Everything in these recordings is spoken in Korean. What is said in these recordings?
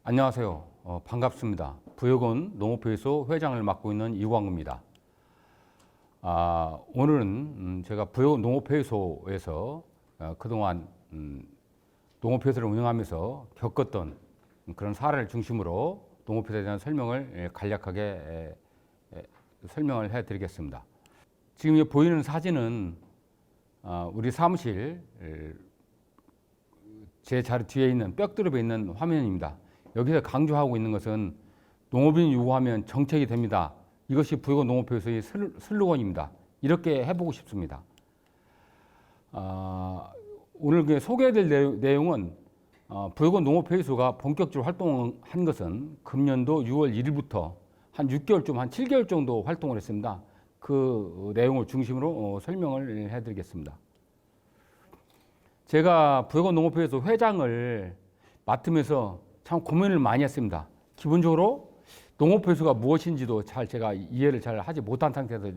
안녕하세요. 반갑습니다. 부여군 농업회의소 회장을 맡고 있는 이광우입니다. 오늘은 제가 부여군 농업회의소에서 그동안 농업회의소를 운영하면서 겪었던 그런 사례를 중심으로 농업회의소에 대한 설명을 간략하게 설명을 해드리겠습니다. 지금 보이는 사진은 우리 사무실 제 자리 뒤에 있는 벽두릅에 있는 화면입니다. 여기서 강조하고 있는 것은 농업인 요구하면 정책이 됩니다. 이것이 부여군 농업회의소의 슬로건입니다. 이렇게 해보고 싶습니다. 오늘 소개해드릴 내용은 부여군 농업회의소가 본격적으로 활동한 것은 금년도 6월 1일부터 한 6개월 좀 한 7개월 정도 활동을 했습니다. 그 내용을 중심으로 설명을 해드리겠습니다. 제가 부여군 농업회의소 회장을 맡으면서 참 고민을 많이 했습니다. 기본적으로 농업회의소가 무엇인지도 제가 이해를 잘 하지 못한 상태에서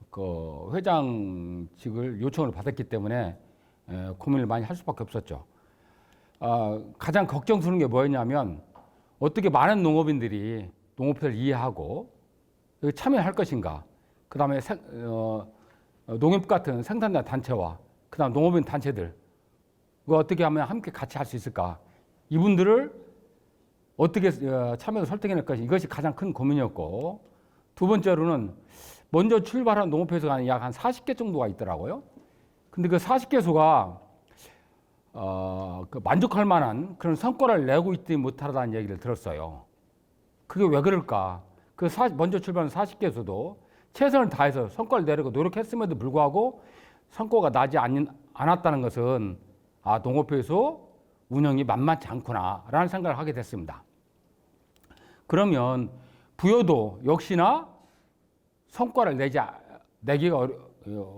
그 회장직을 요청을 받았기 때문에 고민을 많이 할 수밖에 없었죠. 가장 걱정스러운 게 뭐였냐면 어떻게 많은 농업인들이 농업회를 이해하고 참여할 것인가. 그 다음에 농협 같은 생산자 단체와 그 다음 농업인 단체들 어떻게 하면 함께 같이 할 수 있을까. 이분들을 어떻게 참여해서 설득해낼 것인가. 이것이 가장 큰 고민이었고, 두 번째로는 먼저 출발한 농업회의소가 약 한 40개 정도가 있더라고요. 근데 그 40개소가 만족할 만한 그런 성과를 내고 있지 못하다는 얘기를 들었어요. 그게 왜 그럴까? 먼저 출발한 40개소도 최선을 다해서 성과를 내려고 노력했음에도 불구하고 성과가 나지 않았다는 것은 농업회의소 운영이 만만치 않구나라는 생각을 하게 됐습니다. 그러면 부여도 역시나 성과를 내기가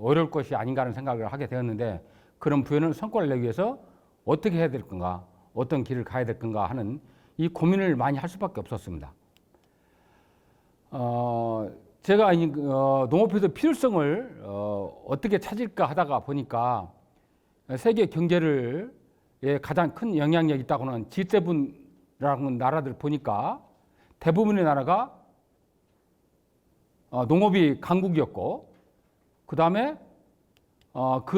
어려울 것이 아닌가 하는 생각을 하게 되었는데, 그럼 부여는 성과를 내기 위해서 어떻게 해야 될 건가, 어떤 길을 가야 될 건가 하는 이 고민을 많이 할 수밖에 없었습니다. 제가 농업회의소 필요성을 어떻게 찾을까 하다가 보니까 세계 경제를 가장 큰 영향력이 있다고 하는 G7이라는 나라들 보니까 대부분의 나라가 농업이 강국이었고, 그 다음에 그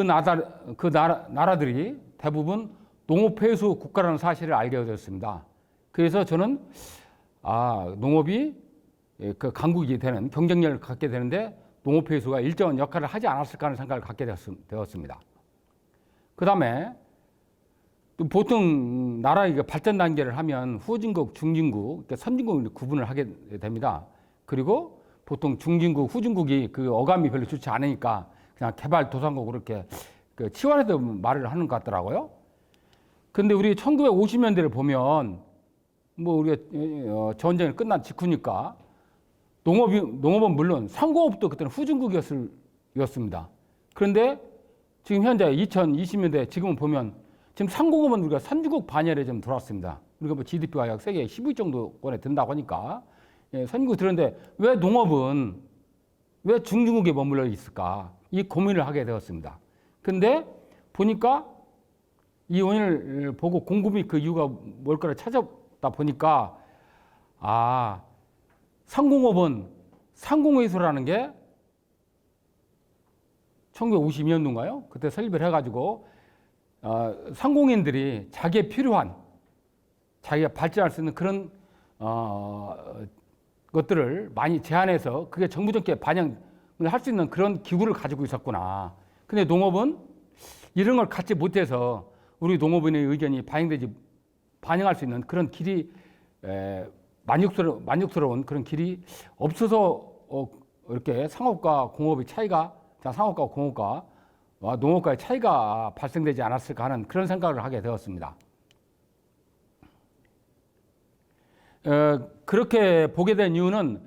나라들이 대부분 농업회의소 국가라는 사실을 알게 되었습니다. 그래서 저는 농업이 그 강국이 되는 경쟁력을 갖게 되는데 농업회의소가 일정한 역할을 하지 않았을까 하는 생각을 갖게 되었습니다. 그 다음에 보통 나라의 발전 단계를 하면 후진국, 중진국, 선진국을 구분을 하게 됩니다. 그리고 보통 중진국, 후진국이 그 어감이 별로 좋지 않으니까 그냥 개발도상국으로 이렇게 치환해서 말을 하는 것 같더라고요. 근데 우리 1950년대를 보면 우리가 전쟁이 끝난 직후니까 농업은 물론 상공업도 그때는 후진국이었습니다. 그런데 지금 현재 2020년대 지금은 보면 지금 상공업은 우리가 선진국 반열에 좀 들어왔습니다. 우리가 GDP가 약 세계 10위 정도권에 든다고 하니까 선진국 들었는데 왜 농업은 왜 중진국에 머물러 있을까? 이 고민을 하게 되었습니다. 근데 보니까 이 원인을 보고 곰곰이 그 이유가 뭘까를 찾아다 보니까 상공업은 상공회의소라는 게 1952년도인가요? 그때 설립을 해가지고 상공인들이 자기의 필요한 자기가 발전할 수 있는 그런 것들을 많이 제안해서 그게 정부정책에 반영을 할 수 있는 그런 기구를 가지고 있었구나. 근데 농업은 이런 걸 갖지 못해서 우리 농업인의 의견이 반영할 수 있는 그런 길이 만족스러운 그런 길이 없어서 이렇게 상업과 공업의 차이가, 상업과 공업과 농업과의 차이가 발생되지 않았을까 하는 그런 생각을 하게 되었습니다. 그렇게 보게 된 이유는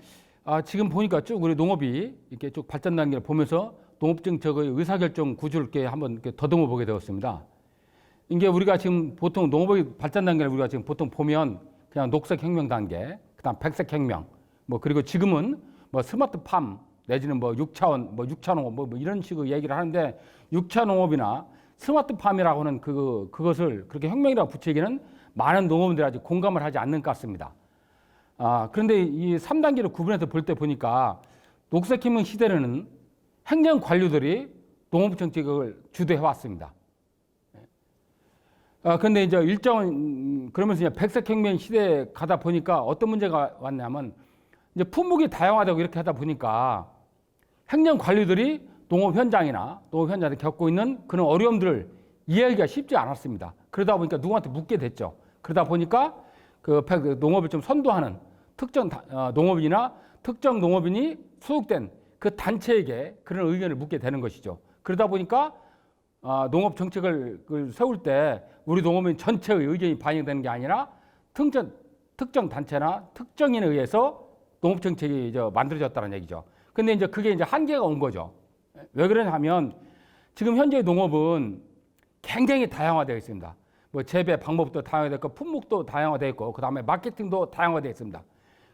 지금 보니까 쭉 우리 농업이 이렇게 쭉 발전 단계를 보면서 농업정책의 의사결정 구조를 이렇게 한번 이렇게 더듬어 보게 되었습니다. 이게 우리가 지금 보통 농업의 발전 단계를 우리가 지금 보통 보면 그냥 녹색혁명 단계, 그다음 백색혁명, 그리고 지금은 스마트팜 내지는 6차원, 6차농업 이런 식으로 얘기를 하는데, 6차 농업이나 스마트팜이라고 하는 그것을 그렇게 혁명이라고 붙이기는 많은 농업인들이 아직 공감을 하지 않는 것 같습니다. 그런데 이 3단계를 구분해서 볼 때 보니까 녹색혁명 시대에는 행정 관료들이 농업 정책을 주도해 왔습니다. 그런데 이제 그러면서 이제 백색혁명 시대에 가다 보니까 어떤 문제가 왔냐면 이제 품목이 다양화되고 이렇게 하다 보니까 행정 관료들이 농업 현장에서 겪고 있는 그런 어려움들을 이해하기가 쉽지 않았습니다. 그러다 보니까 누구한테 묻게 됐죠. 그러다 보니까 그 농업을 좀 선도하는 특정 농업인이나 특정 농업인이 소속된 그 단체에게 그런 의견을 묻게 되는 것이죠. 그러다 보니까 농업 정책을 세울 때 우리 농업인 전체의 의견이 반영되는 게 아니라 특정 단체나 특정인에 의해서 농업 정책이 만들어졌다는 얘기죠. 근데 이제 그게 이제 한계가 온 거죠. 왜 그러냐면 지금 현재 농업은 굉장히 다양화되어 있습니다. 뭐 재배 방법도 다양화되어 있고 품목도 다양화되어 있고 그다음에 마케팅도 다양화되어 있습니다.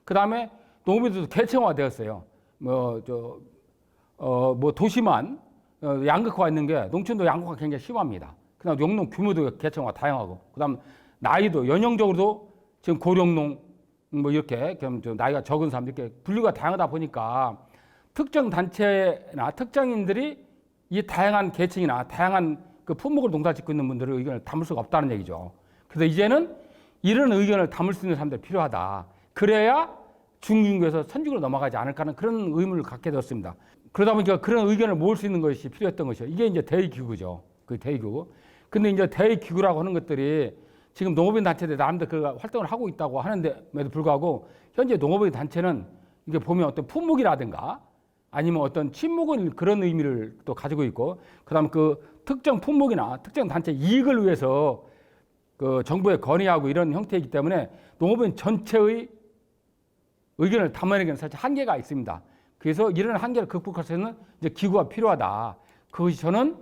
그다음에 농업인들도 계층화되었어요. 도시만 양극화가 있는 게 농촌도 양극화가 굉장히 심합니다. 그다음 농농 규모도 계층화 다양하고 그다음 나이도 연령적으로도 지금 고령농 뭐 이렇게 좀 나이가 적은 사람 이렇게 분류가 다양하다 보니까 특정 단체나 특정인들이 이 다양한 계층이나 다양한 그 품목을 농사짓고 있는 분들의 의견을 담을 수가 없다는 얘기죠. 그래서 이제는 이런 의견을 담을 수 있는 사람들이 필요하다. 그래야 중진국에서 선진국으로 넘어가지 않을까 하는 그런 의문을 갖게 되었습니다. 그러다 보니까 그런 의견을 모을 수 있는 것이 필요했던 것이죠. 이게 이제 대의기구죠. 그 대의기구. 근데 이제 대의기구라고 하는 것들이 지금 농업인 단체들 나름대로 그 활동을 하고 있다고 하는데에도 불구하고 현재 농업인 단체는 이게 보면 어떤 품목이라든가 아니면 어떤 친목은 그런 의미를 또 가지고 있고 그다음 그 특정 품목이나 특정 단체 이익을 위해서 그 정부에 건의하고 이런 형태이기 때문에 농업인 전체의 의견을 담아내기는 사실 한계가 있습니다. 그래서 이런 한계를 극복할 수 있는 이제 기구가 필요하다. 그것이 저는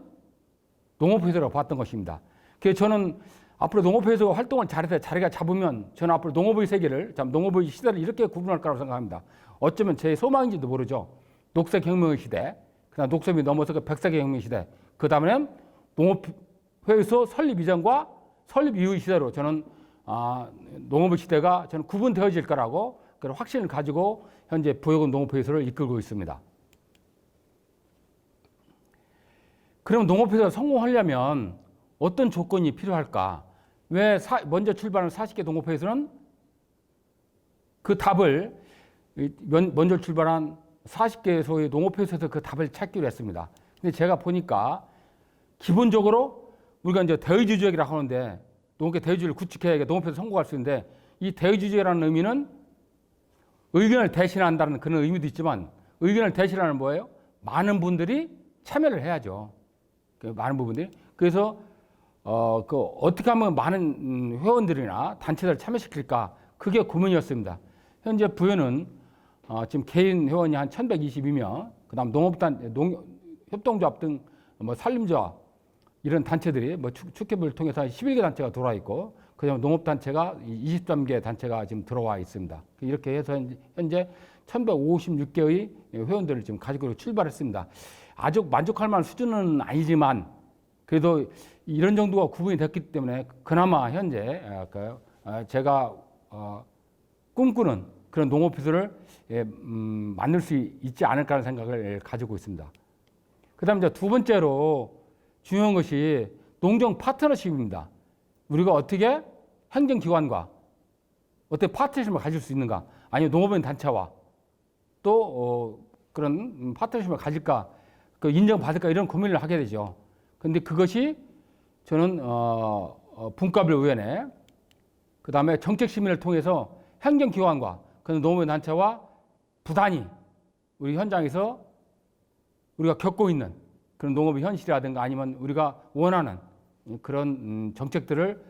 농업회의소라고 봤던 것입니다. 그래서 저는 앞으로 농업회의소 활동을 잘해서 자리가 잡으면 저는 앞으로 농업의 세계를, 농업의 시대를 이렇게 구분할 거라고 생각합니다. 어쩌면 제 소망인지도 모르죠. 녹색혁명의 시대, 그다음 녹색이 넘어서 그 백색혁명 시대, 그 다음에는 농업회의소 설립 이전과 설립 이후의 시대로 저는 농업의 시대가 저는 구분되어질 거라고 그런 확신을 가지고 현재 부여군 농업회의소를 이끌고 있습니다. 그럼 농업회의소가 성공하려면 어떤 조건이 필요할까? 왜 먼저 출발한 40개 농업회의소는 그 답을 먼저 출발한 40개소의 농업회의소에서 그 답을 찾기로 했습니다. 근데 제가 보니까 기본적으로 우리가 이제 대의주적이라고 하는데 농업계 대의주를 구축해야 농업회의소 성공할 수 있는데 이 대의주적이라는 의미는 의견을 대신한다는 그런 의미도 있지만 의견을 대신하는 뭐예요? 많은 분들이 참여를 해야죠. 많은 부분들이. 그래서 어떻게 하면 많은 회원들이나 단체들을 참여시킬까? 그게 고민이었습니다. 현재 부여는 지금 개인 회원이 한 1122명, 그 다음 협동조합 등 뭐 산림조합 이런 단체들이 뭐 축협을 통해서 11개 단체가 들어와 있고, 그다음 농업단체가 23개 단체가 지금 들어와 있습니다. 이렇게 해서 현재 1156개의 회원들을 지금 가지고 출발했습니다. 아주 만족할 만한 수준은 아니지만 그래도 이런 정도가 구분이 됐기 때문에 그나마 현재 제가 꿈꾸는 그런 농업회의소를 만들 수 있지 않을까 하는 생각을 가지고 있습니다. 그 다음에 두 번째로 중요한 것이 농정 파트너십입니다. 우리가 어떻게 행정기관과 어떻게 파트너십을 가질 수 있는가, 아니면 농업인 단체와 또 그런 파트너십을 가질까, 인정받을까 이런 고민을 하게 되죠. 그런데 그것이 저는 분과별위원회, 그 다음에 정책시민을 통해서 행정기관과 그런 농업인 단체와 부단히 우리 현장에서 우리가 겪고 있는 그런 농업의 현실이라든가 아니면 우리가 원하는 그런 정책들을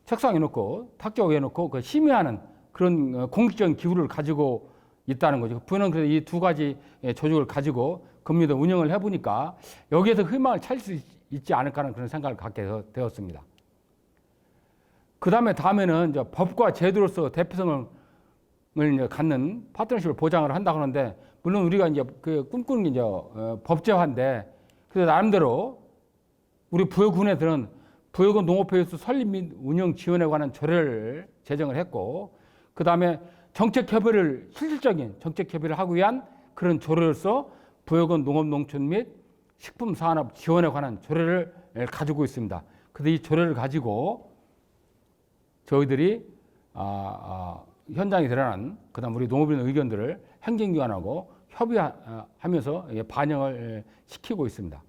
책상에 놓고 탁자 위에 놓고 그 심의하는 그런 공식적인 기구를 가지고 있다는 거죠. 부는 그래서 이 두 가지 조직을 가지고 금리도 운영을 해보니까 여기에서 희망을 찾을 수 있지 않을까 하는 그런 생각을 갖게 되었습니다. 그 다음에는 이제 법과 제도로서 대표성을 갖는 파트너십을 보장을 한다고 하는데, 물론 우리가 이제 꿈꾸는 게 법제화인데, 그래서 나름대로 우리 부여군에들은 부여군 농업회의소 설립 및 운영 지원에 관한 조례를 제정을 했고, 그 다음에 정책협의를, 실질적인 정책협의를 하기 위한 그런 조례로서 부여군 농업농촌 및 식품산업 지원에 관한 조례를 가지고 있습니다. 그래서 이 조례를 가지고 저희들이 현장에 드러난 그다음 우리 농업인 의견들을 행정기관하고 협의하면서 반영을 시키고 있습니다.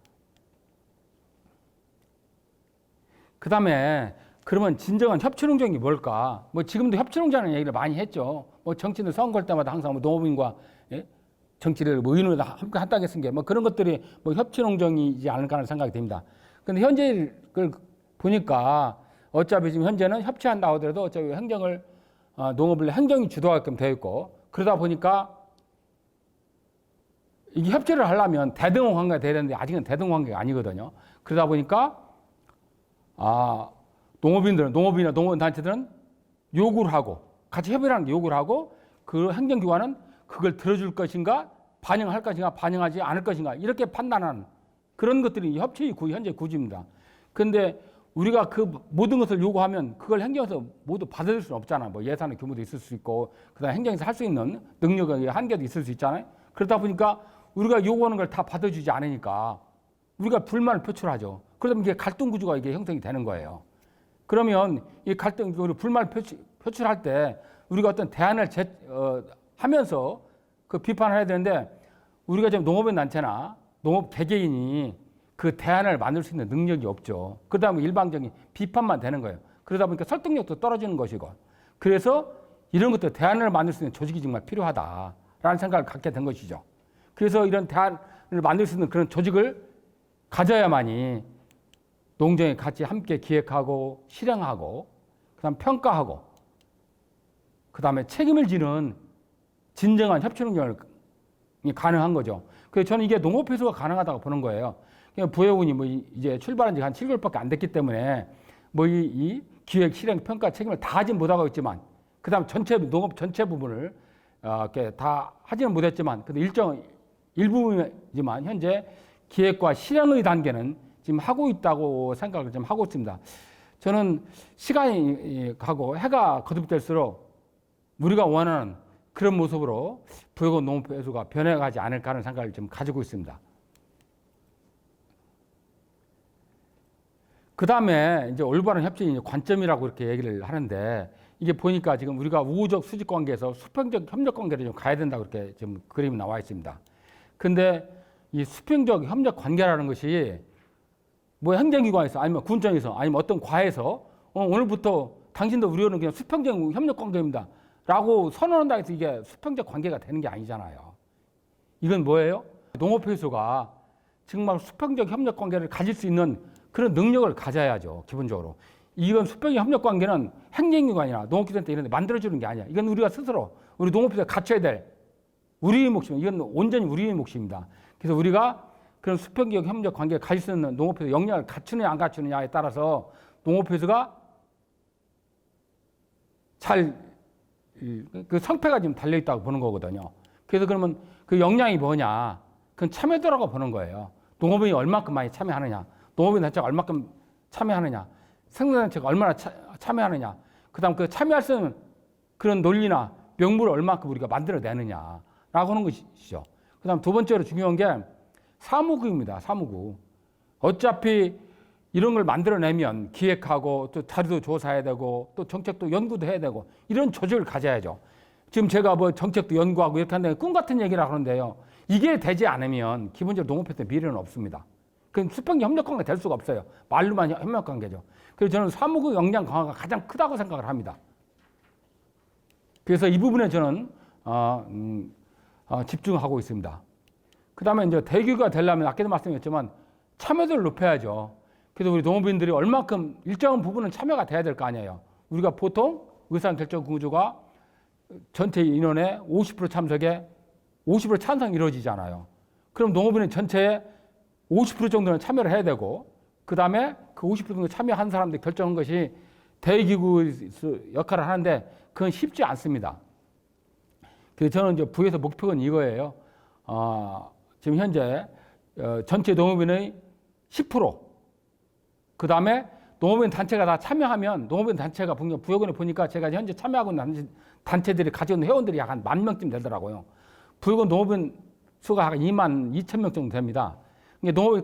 그 다음에 그러면 진정한 협치농장이 뭘까? 뭐 지금도 협치농장이라는 얘기를 많이 했죠. 뭐 정치는 선거할 때마다 항상 뭐 농업인과 정치를 뭐 의논을 함께 한다고 했은 게 뭐 그런 것들이 뭐 협치농장이지 않을까 하는 생각이 듭니다. 근데 현재 그 보니까 어차피 지금 현재는 협치한다고 하더라도 어차피 행정을 농업을 행정이 주도하게끔 되어 있고, 그러다 보니까 이게 협치를 하려면 대등한 관계가 돼야 되는데 아직은 대등 관계가 아니거든요. 그러다 보니까 농업인이나 농업단체들은 요구를 하고 같이 협의를 하는 게 요구를 하고, 그 행정기관은 그걸 들어줄 것인가, 반영할 것인가, 반영하지 않을 것인가, 이렇게 판단하는 그런 것들이 협치의 현재 구조입니다. 그런데 우리가 그 모든 것을 요구하면 그걸 행정에서 모두 받아들일 수는 없잖아요. 뭐 예산의 규모도 있을 수 있고, 그다음에 행정에서 할 수 있는 능력의 한계도 있을 수 있잖아요. 그러다 보니까 우리가 요구하는 걸 다 받아주지 않으니까 우리가 불만을 표출하죠. 그러면 이게 갈등 구조가 이게 형성이 되는 거예요. 그러면 이 갈등, 우리 불만을 표출할 때 우리가 어떤 대안을 하면서 그 비판을 해야 되는데, 우리가 지금 농업인 단체나 농업 개개인이 그 대안을 만들 수 있는 능력이 없죠. 그러다 보면 일방적인 비판만 되는 거예요. 그러다 보니까 설득력도 떨어지는 것이고, 그래서 이런 것들 대안을 만들 수 있는 조직이 정말 필요하다라는 생각을 갖게 된 것이죠. 그래서 이런 대안을 만들 수 있는 그런 조직을 가져야만이 농정에 같이 함께 기획하고 실행하고 그다음 평가하고 그다음에 책임을 지는 진정한 협치농장이 가능한 거죠. 그래서 저는 이게 농업회수가 가능하다고 보는 거예요. 부여군이 뭐 이제 출발한 지 한 7개월밖에 안 됐기 때문에 뭐 이 기획, 실행, 평가 책임을 다 하진 못하고 있지만, 그다음 농업 전체 부분을 이렇게 다 하지는 못했지만, 근데 일부분이지만 현재 기획과 실행의 단계는 지금 하고 있다고 생각을 좀 하고 있습니다. 저는 시간이 가고 해가 거듭될수록 우리가 원하는 그런 모습으로 부여군 농업회수가 변해가지 않을까 하는 생각을 좀 가지고 있습니다. 그 다음에 이제 올바른 협치의 관점이라고 이렇게 얘기를 하는데, 이게 보니까 지금 우리가 우호적 수직 관계에서 수평적 협력 관계를 좀 가야 된다고 이렇게 지금 그림이 나와 있습니다. 근데 이 수평적 협력 관계라는 것이 뭐 행정기관에서 아니면 군청에서 아니면 어떤 과에서 오늘부터 당신도 우리는 그냥 수평적 협력 관계입니다 라고 선언한다고 해서 이게 수평적 관계가 되는 게 아니잖아요. 이건 뭐예요? 농업회수가 정말 수평적 협력 관계를 가질 수 있는 그런 능력을 가져야죠. 기본적으로. 이건 수평적 협력 관계는 행정기관이나 농업기술센터 이런 데 만들어주는 게 아니야. 이건 우리가 스스로 우리 농업회사가 갖춰야 될 우리의 몫입니다. 이건 온전히 우리의 몫입니다. 그래서 우리가 그런 수평적 협력 관계를 가질 수 있는 농업회사 역량을 갖추느냐 안 갖추느냐에 따라서 농업회사가 그 성패가 지금 달려있다고 보는 거거든요. 그래서 그러면 그 역량이 뭐냐? 그건 참여도라고 보는 거예요. 농업인이 얼마큼 많이 참여하느냐? 농업인 단체가 얼마큼 참여하느냐? 생산단체가 얼마나 참여하느냐? 그 다음 그 참여할 수 있는 그런 논리나 명분을 얼마큼 우리가 만들어내느냐라고 하는 것이죠. 그 다음 두 번째로 중요한 게 사무국입니다. 사무국. 어차피 이런 걸 만들어내면 기획하고 또 자료도 조사해야 되고 또 정책도 연구도 해야 되고 이런 조직을 가져야죠. 지금 제가 뭐 정책도 연구하고 이렇게 한다는 꿈 같은 얘기를 하는데요. 이게 되지 않으면 기본적으로 농업회사의 미래는 없습니다. 그럼 수평적 협력관계가 될 수가 없어요. 말로만 협력관계죠. 그래서 저는 사무국 역량 강화가 가장 크다고 생각을 합니다. 그래서 이 부분에 저는 집중하고 있습니다. 그 다음에 이제 대규가 되려면 아까도 말씀드렸지만 참여도를 높여야죠. 그래서 우리 농업인들이 얼마큼 일정한 부분은 참여가 돼야 될 거 아니에요. 우리가 보통 의사결정 구조가 전체 인원의 50% 참석에 50% 찬성이 이루어지잖아요. 그럼 농업인은 전체에 50% 정도는 참여를 해야 되고, 그 다음에 그 50% 정도 참여한 사람들 결정한 것이 대기구 역할을 하는데 그건 쉽지 않습니다. 그래서 저는 이제 부에서 목표는 이거예요. 지금 현재 전체 농업인의 10%, 그 다음에 농업인 단체가 다 참여하면 농업인 단체가 부여군에 보니까 제가 현재 참여하고 있는 단체들이 가지고 있는 회원들이 약 한 10,000명쯤 되더라고요. 부여군 농업인 수가 한 22,000명 정도 됩니다.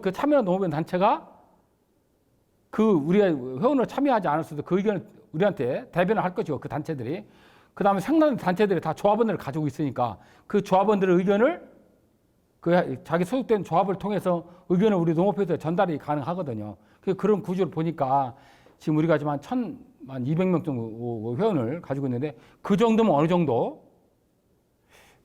그 참여한 농업인 단체가 우리가 회원으로 참여하지 않았어도 그 의견을 우리한테 대변을 할 것이고 그 단체들이 그 다음에 생산 단체들이 다 조합원들을 가지고 있으니까 그 조합원들의 의견을 자기 소속된 조합을 통해서 의견을 우리 농업회사에 전달이 가능하거든요. 그런 구조를 보니까 지금 우리가 지금 한 200명 정도 회원을 가지고 있는데 그 정도면 어느 정도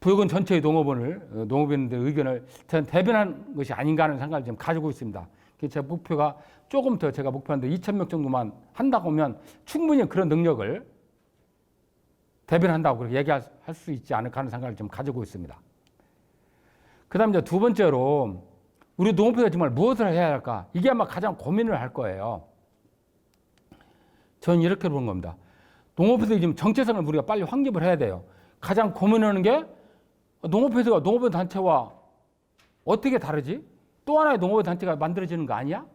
부여군 전체의 농업인들의 의견을 대변하는 것이 아닌가 하는 생각을 지금 가지고 있습니다. 제 목표가 조금 더 제가 목표한데 2,000명 정도만 한다고 하면 충분히 그런 능력을 대변한다고 그렇게 얘기할 수 있지 않을까 하는 생각을 좀 가지고 있습니다. 그 다음 이제 두 번째로 우리 농업회사가 정말 무엇을 해야 할까? 이게 아마 가장 고민을 할 거예요. 저는 이렇게 보는 겁니다. 농업회사의 지금 정체성을 우리가 빨리 확립을 해야 돼요. 가장 고민하는 게 농업회사가 농업인 단체와 어떻게 다르지? 또 하나의 농업인 단체가 만들어지는 거 아니야?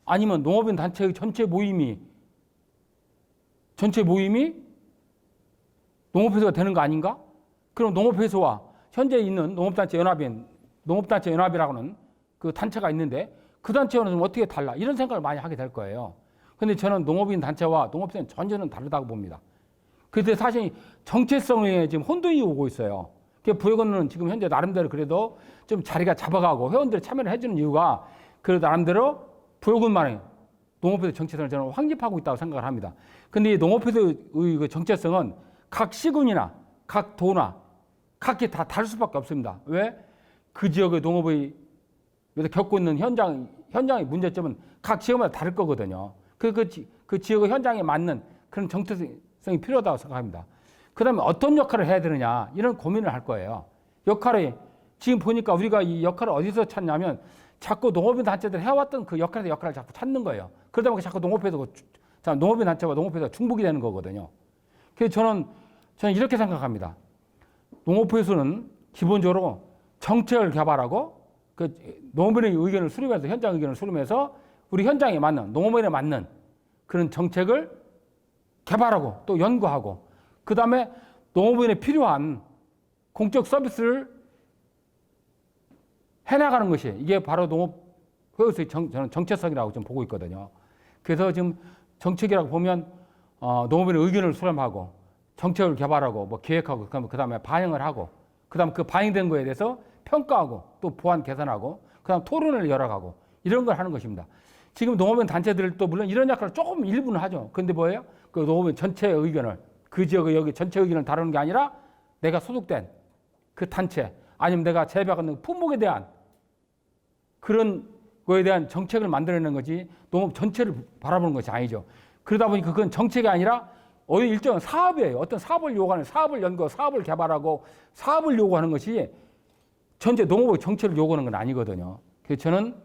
아니면 농업인 단체의 전체 모임이 농업회사가 되는 거 아닌가? 그럼 농업회사와 현재 있는 농업단체 연합이라고는 그 단체가 있는데 그 단체와는 좀 어떻게 달라? 이런 생각을 많이 하게 될 거예요. 그런데 저는 농업인 단체와 농업회사는 전혀 다르다고 봅니다. 그런데 사실 정체성에 지금 혼돈이 오고 있어요. 부여군은 지금 현재 나름대로 그래도 좀 자리가 잡아가고 회원들이 참여를 해주는 이유가 그 나름대로 부여군만의 농업회사 정체성을 저는 확립하고 있다고 생각을 합니다. 그런데 이 농업회사의 그 정체성은 각 시군이나 각 도나 각기 다 다를 수밖에 없습니다. 왜? 그 지역의 농업의 겪고 있는 현장의 문제점은 각 지역마다 다를 거거든요. 그 지역의 현장에 맞는 그런 정체성이 필요하다고 생각합니다. 그 다음에 어떤 역할을 해야 되느냐 이런 고민을 할 거예요. 역할이 지금 보니까 우리가 이 역할을 어디서 찾냐면 자꾸 농업인 단체들이 해왔던 그 역할을 자꾸 찾는 거예요. 그러다 보니까 자꾸 농업인 단체와 농업회사가 중복이 되는 거거든요. 그래서 저는 이렇게 생각합니다. 농업회사는 기본적으로 정책을 개발하고 그 농업인의 의견을 수렴해서 현장 의견을 수렴해서 우리 현장에 맞는 농업인에 맞는 그런 정책을 개발하고 또 연구하고 그 다음에 농업인에 필요한 공적 서비스를 해나가는 것이 이게 바로 농업회사의 저는 정체성이라고 좀 보고 있거든요. 그래서 지금 정책이라고 보면 농업인의 의견을 수렴하고 정책을 개발하고 뭐 기획하고 그 다음에 반영을 하고 그 다음에 그 반영된 거에 대해서 평가하고 또 보완 개선하고 그 다음 토론을 열어가고 이런 걸 하는 것입니다. 지금 농업인 단체들도 물론 이런 역할을 조금 일부는 하죠. 그런데 뭐예요? 그 농업인 전체의 의견을 그 지역의 여기 전체 의견을 다루는 게 아니라 내가 소속된 그 단체 아니면 내가 재배하는 품목에 대한 그런 거에 대한 정책을 만들어내는 거지 농업 전체를 바라보는 것이 아니죠. 그러다 보니까 그건 정책이 아니라 일정한 사업이에요. 어떤 사업을 요구하는 사업을 연구하고 사업을 개발하고 사업을 요구하는 것이 전체 농업의 정책을 요구하는 건 아니거든요. 그래서 저는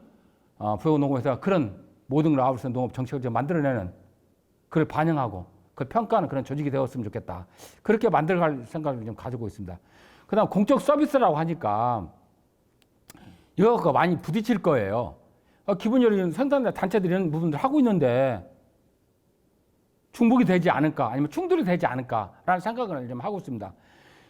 부여군 농업회사가 그런 모든 걸 아우르는 농업 정책을 좀 만들어내는 그걸 반영하고 그걸 평가하는 그런 조직이 되었으면 좋겠다. 그렇게 만들어갈 생각을 좀 가지고 있습니다. 그 다음 공적 서비스라고 하니까 이거가 많이 부딪힐 거예요. 기본적으로 생산자 단체들이 이런 부분들 하고 있는데 중복이 되지 않을까 아니면 충돌이 되지 않을까라는 생각을 좀 하고 있습니다.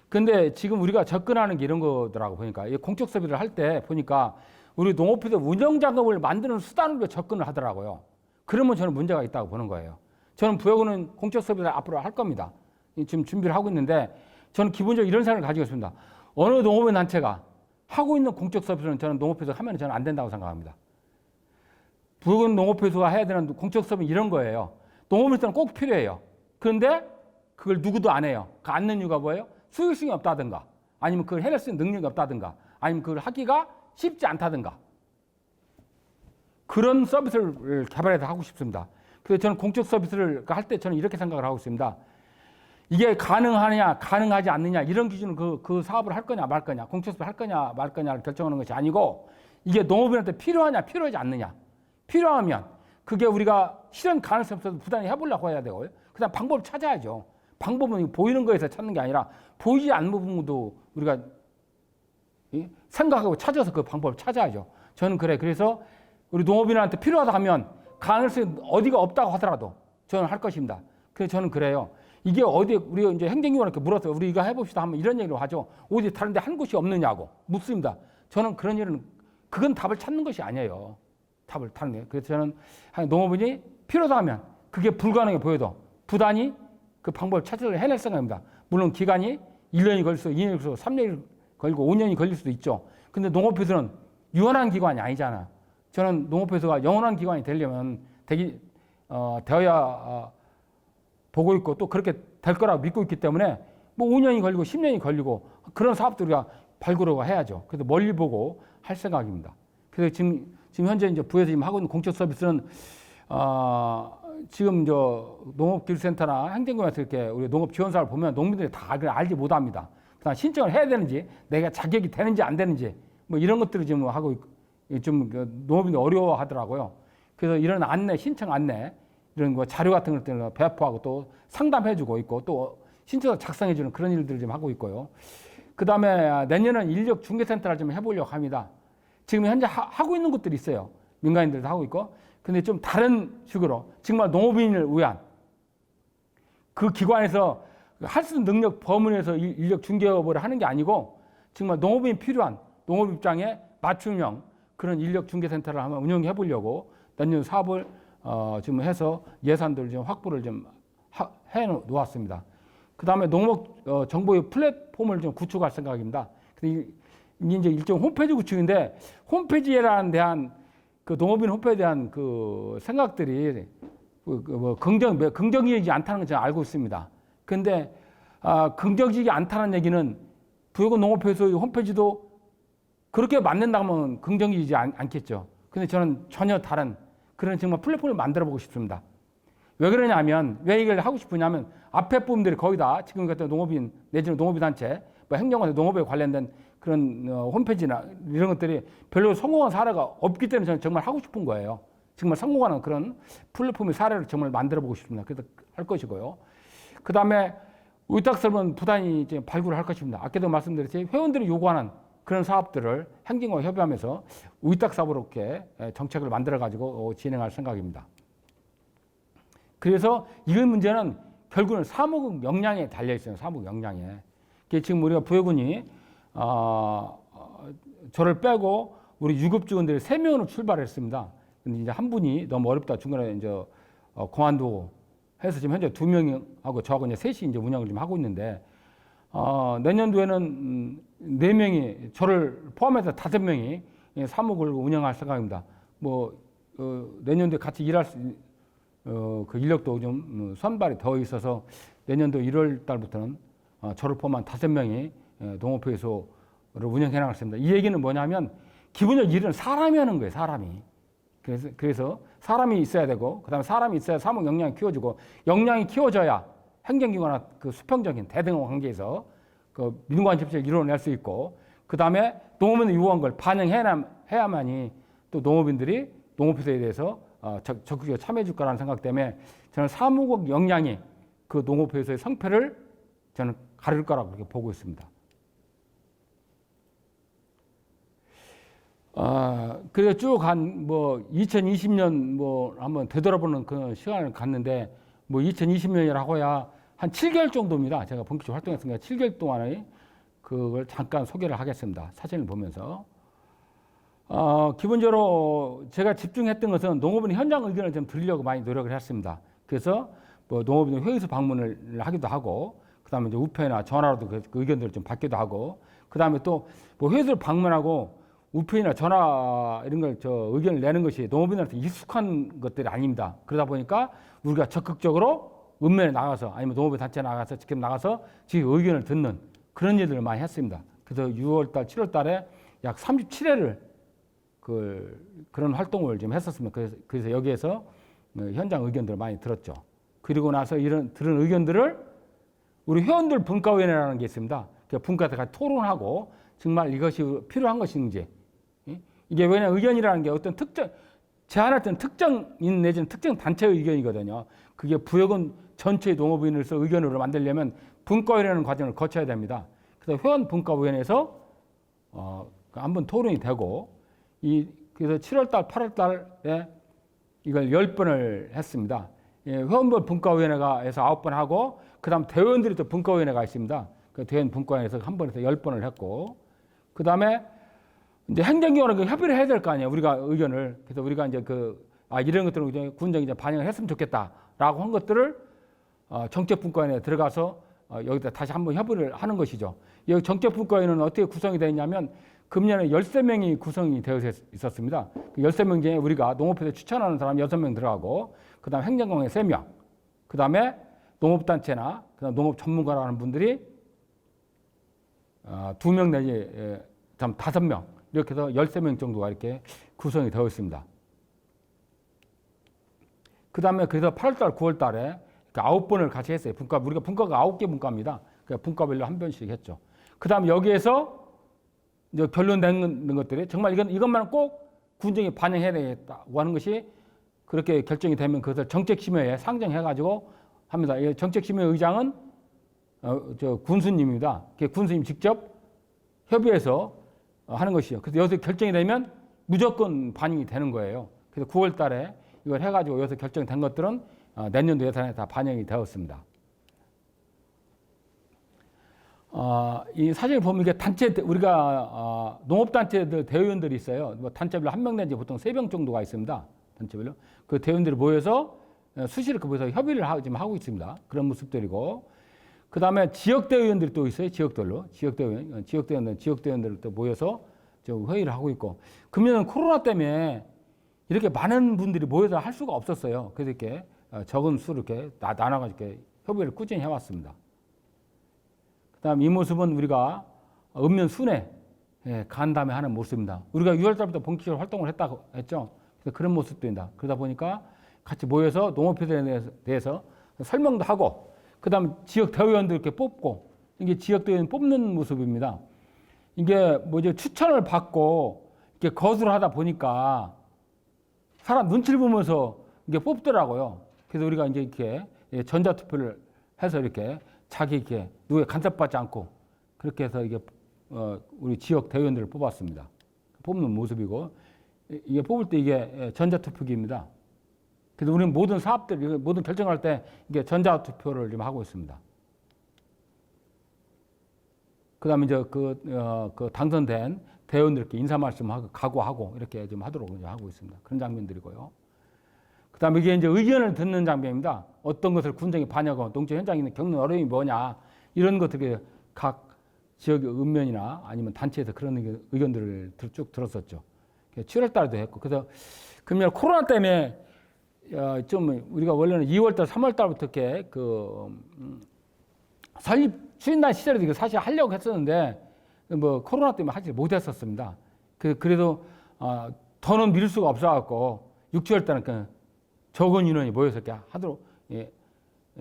그런데 지금 우리가 접근하는 게 이런 거더라고 보니까 이 공적 서비스를 할 때 보니까 우리 농업회사 운영 자금을 만드는 수단으로 접근을 하더라고요. 그러면 저는 문제가 있다고 보는 거예요. 저는 부여군은 공적 서비스를 앞으로 할 겁니다. 지금 준비를 하고 있는데 저는 기본적으로 이런 생각을 가지고 있습니다. 어느 농업인 단체가 하고 있는 공적 서비스는 저는 농업회사가 하면 저는 안 된다고 생각합니다. 부여군 농업회사가 해야 되는 공적 서비스는 이런 거예요. 농업회사는 꼭 필요해요. 그런데 그걸 누구도 안 해요. 그 안 하는 이유가 뭐예요? 수익성이 없다든가 아니면 그걸 해낼 수 있는 능력이 없다든가 아니면 그걸 하기가 쉽지 않다든가 그런 서비스를 개발해서 하고 싶습니다. 그래서 저는 공적 서비스를 할 때 저는 이렇게 생각을 하고 있습니다. 이게 가능하냐 가능하지 않느냐 이런 기준은 그 사업을 할 거냐 말 거냐 공적 서비스를 할 거냐 말 거냐를 결정하는 것이 아니고 이게 농업인한테 필요하냐 필요하지 않느냐 필요하면 그게 우리가 실현 가능성이 없어서 부단히 해보려고 해야 되고요. 그 다음 방법을 찾아야죠. 방법은 보이는 거에서 찾는 게 아니라 보이지 않는 부분도 우리가 생각하고 찾아서 그 방법을 찾아야죠. 저는 그래서 우리 농업인한테 필요하다 하면 가능성이 어디가 없다고 하더라도 저는 할 것입니다. 그래서 저는 그래요. 이게 어디 우리 이제 행정기관한테 물었어요. 우리 이거 해봅시다 하면 이런 얘기를 하죠. 어디 다른데 한 곳이 없느냐고 묻습니다. 저는 그런 일은 그건 답을 찾는 것이 아니에요. 답을 찾는 거예요. 그래서 저는 농업인이 필요하다 하면 그게 불가능해 보여도 부단히 그 방법을 찾아서 해낼 생각입니다. 물론 기간이 1년이 걸릴 수도 2년이 걸릴 수도 3년이 걸리고 5년이 걸릴 수도 있죠. 근데 농업회사는 유한한 기관이 아니잖아요. 저는 농업회사가 영원한 기관이 되려면 되어야 보고 있고 또 그렇게 될 거라고 믿고 있기 때문에 뭐 5년이 걸리고 10년이 걸리고 그런 사업들 우리가 발굴하고 해야죠. 그래서 멀리 보고 할 생각입니다. 그래서 지금 현재 이제 부에서 지금 하고 있는 공적 서비스는 지금 저 농업기술센터나 행정기관에서 이렇게 우리 농업 지원사를 보면 농민들이 다 알지 못합니다. 그다음 신청을 해야 되는지 내가 자격이 되는지 안 되는지 뭐 이런 것들을 지금 하고 좀 농업인들이 어려워하더라고요. 그래서 이런 안내, 신청 안내 이런 거 자료 같은 것들을 배포하고 또 상담해주고 있고 또 신청서 작성해주는 그런 일들을 좀 하고 있고요. 그 다음에 내년은 인력 중개센터를 좀 해보려고 합니다. 지금 현재 하고 있는 것들이 있어요. 민간인들도 하고 있고. 근데 좀 다른 식으로 정말 농업인을 위한 그 기관에서 할 수 있는 능력 범위에서 인력 중개업을 하는 게 아니고 정말 농업인이 필요한 농업 입장에 맞춤형 그런 인력 중개센터를 한번 운영해 보려고 내년 사업을 지금 해서 예산들을 좀 확보를 좀 해 놓았습니다. 그 다음에 농업 정보의 플랫폼을 좀 구축할 생각입니다. 이제 일종 홈페이지 구축인데 홈페이지에 대한 그 농업인 홈페이지에 대한 그 생각들이 긍정적이지 않다는 걸 제가 알고 있습니다. 그런데 긍정적이지 않다는 얘기는 부여군 농업회사의 홈페이지도 그렇게 만든다면 긍정적이지 않겠죠. 근데 저는 전혀 다른 그런 정말 플랫폼을 만들어 보고 싶습니다. 왜 그러냐면 왜 이걸 하고 싶으냐면 앞에 부분들이 거의 다 지금 같은 농업인 내지는 농업인 단체, 뭐 행정관 농업에 관련된 그런 홈페이지나 이런 것들이 별로 성공한 사례가 없기 때문에 저는 정말 하고 싶은 거예요. 정말 성공하는 그런 플랫폼의 사례를 정말 만들어 보고 싶습니다. 그래서 할 것이고요. 그 다음에 의탁설문 부단히 이제 발굴을 할 것입니다. 아까도 말씀드렸듯이 회원들이 요구하는 그런 사업들을 행정과 협의하면서 의탁 사업으로 이렇게 정책을 만들어 가지고 진행할 생각입니다. 그래서 이 문제는 결국은 사무국 역량에 달려 있어요. 사무국 역량에. 지금 우리가 부여군이 저를 빼고 우리 유급 직원들이 3명으로 출발했습니다. 근데 이제 한 분이 너무 어렵다 중간에 이제 그만두고 해서 지금 현재 2명하고 저하고 이제 셋이 이제 운영을 좀 하고 있는데 내년도에는 4명이 저를 포함해서 5명이 사무국을 운영할 생각입니다. 뭐 내년도에 같이 일할 그 인력도 좀 선발이 더 있어서 내년도 1월 달부터는 저를 포함한 5명이 농업회의소를 운영해 나갔습니다. 이 얘기는 뭐냐면 기본적으로 일은 사람이 하는 거예요. 사람이. 그래서 사람이 있어야 되고 그다음에 사람이 있어야 사무 역량이 키워지고 역량이 키워져야 행정기관과 그 수평적인 대등한 관계에서 그 민관 접촉을 이루어낼 수 있고 그다음에 농업인이 요구한 걸 반영해야만이 또 농업인들이 농업회사에 대해서 적극적으로 참여해 줄 거라는 생각 때문에 저는 사무국 역량이 그 농업회사의 성패를 저는 가릴 거라고 그렇게 보고 있습니다. 그래서 쭉 한 뭐 2020년 뭐 한번 되돌아보는 그런 시간을 갖는데 뭐 2020년이라고야 한 7개월 정도입니다. 제가 본격적으로 활동했으니까 7개월 동안의 그걸 잠깐 소개를 하겠습니다. 사진을 보면서. 기본적으로 제가 집중했던 것은 농업인 현장 의견을 좀 들으려고 많이 노력을 했습니다. 그래서 뭐 농업인 회의소 방문을 하기도 하고, 그 다음에 이제 우편이나 전화로도 그 의견들을 좀 받기도 하고, 그 다음에 또 뭐 회의소를 방문하고 우편이나 전화 이런 걸 의견을 내는 것이 농업인한테 익숙한 것들이 아닙니다. 그러다 보니까 우리가 적극적으로 읍면에 나가서 아니면 농업인 단체에 나가서 직접 나가서 지 의견을 듣는 그런 일들을 많이 했습니다. 그래서 6월달, 7월달에 약 37회를 그런 활동을 좀 했었습니다. 그래서 여기에서 현장 의견들을 많이 들었죠. 그리고 나서 들은 의견들을 우리 회원들 분과위원회라는 게 있습니다. 분과에서 같이 토론하고 정말 이것이 필요한 것인지. 이게 왜냐하면 의견이라는 게 어떤 제안할 때는 특정인 내지는 특정 단체의 의견이거든요. 그게 부여군 전체의 농업인으로서 의견으로 만들려면 분과위원회라는 과정을 거쳐야 됩니다. 그래서 회원 분과위원회에서 한번 토론이 되고 그래서 7월달, 8월달에 이걸 10번을 했습니다. 예, 회원별 분과위원회가에서 9번 하고, 그 다음 대의원들이 또 분과위원회가 있습니다. 그 대의원 분과위원회에서 한 번에서 10번을 했고, 그 다음에 이제 행정기관은 협의를 해야 될 거 아니에요. 우리가 의견을. 그래서 우리가 이제 이런 것들을 군정이 이제 반영을 했으면 좋겠다라고 한 것들을 정책분과위원회에 들어가서 여기다 다시 한번 협의를 하는 것이죠. 여기 정책분과위원회는 어떻게 구성이 되어 있냐면 금년에 13명이 구성이 되어 있었습니다. 그 13명 중에 우리가 농업회사 추천하는 사람 6명 들어가고, 그 다음 행정관에 3명, 그 다음에 농업단체나 그다음 농업 전문가라는 분들이 2명 내지 5명, 이렇게 해서 13명 정도가 이렇게 구성이 되어 있습니다. 그 다음에 그래서 8월달, 9월달에 9번을 같이 했어요. 우리가 분과가 9개 분과입니다. 그러니까 분과별로 한 번씩 했죠. 그 다음에 여기에서 이제 결론된 것들이 정말 이것만 꼭 군정에 반영해야 되겠다고 하는 것이 그렇게 결정이 되면 그것을 정책심의회에 상정해가지고 합니다. 정책심의회 의장은 군수님입니다. 군수님 직접 협의해서 하는 것이죠. 그래서 여기서 결정이 되면 무조건 반영이 되는 거예요. 그래서 9월 달에 이걸 해가지고 여기서 결정된 것들은 내년도 예산에 다 반영이 되었습니다. 이 사진을 보면 이게 단체, 우리가 농업단체들 대의원들이 있어요. 뭐 단체별로 1명 내지 보통 3명 정도가 있습니다. 단체별로. 그 대의원들이 모여서 수시로 모여서 협의를 지금 하고 있습니다. 그런 모습들이고. 그 다음에 지역대의원들이 또 있어요. 지역별로. 지역대의원들 또 모여서 회의를 하고 있고. 금년은 코로나 때문에 이렇게 많은 분들이 모여서 할 수가 없었어요. 그래서 이렇게 적은 수로 이렇게 나눠가지고 이렇게 협의를 꾸준히 해왔습니다. 그 다음 이 모습은 우리가 읍면 순회 간담회 하는 모습입니다. 우리가 6월 달부터 본격적으로 활동을 했다고 했죠. 그래서 그런 모습들입니다. 그러다 보니까 같이 모여서 농업회사에 대해서 설명도 하고, 그 다음 지역 대의원들 이렇게 뽑고, 이게 지역 대의원 뽑는 모습입니다. 이게 추천을 받고 이렇게 거수를 하다 보니까 사람 눈치를 보면서 이게 뽑더라고요. 그래서 우리가 이제 이렇게 전자투표를 해서 이렇게 자기 이렇게 누구에 간섭받지 않고 그렇게 해서 이게 우리 지역 대의원들을 뽑았습니다. 뽑는 모습이고, 이게 뽑을 때 이게 전자투표기입니다. 그래서 우리는 모든 사업들, 모든 결정할 때 이게 전자투표를 지금 하고 있습니다. 그 다음에 이제 그 당선된 대의원들께 인사 말씀하고 각오하고 이렇게 좀 하도록 이제 하고 있습니다. 그런 장면들이고요. 그 다음에 이게 이제 의견을 듣는 장면입니다. 어떤 것을 군정에 반영하고 농촌 현장에 있는 겪는 어려움이 뭐냐, 이런 것들이 각 지역의 읍면이나 아니면 단체에서 그런 의견들을 쭉 들었었죠. 7월 달에도 했고, 그래서 금년 코로나 때문에 좀 우리가 원래는 2월 달, 3월 달부터 이렇게 설립 추진단 시절에도 이거 사실 하려고 했었는데 뭐 코로나 때문에 하지 못했었습니다. 그래도 더는 미룰 수가 없어갖고 6, 7월 달은 그냥 적은 인원이 모여서 이렇게 하도록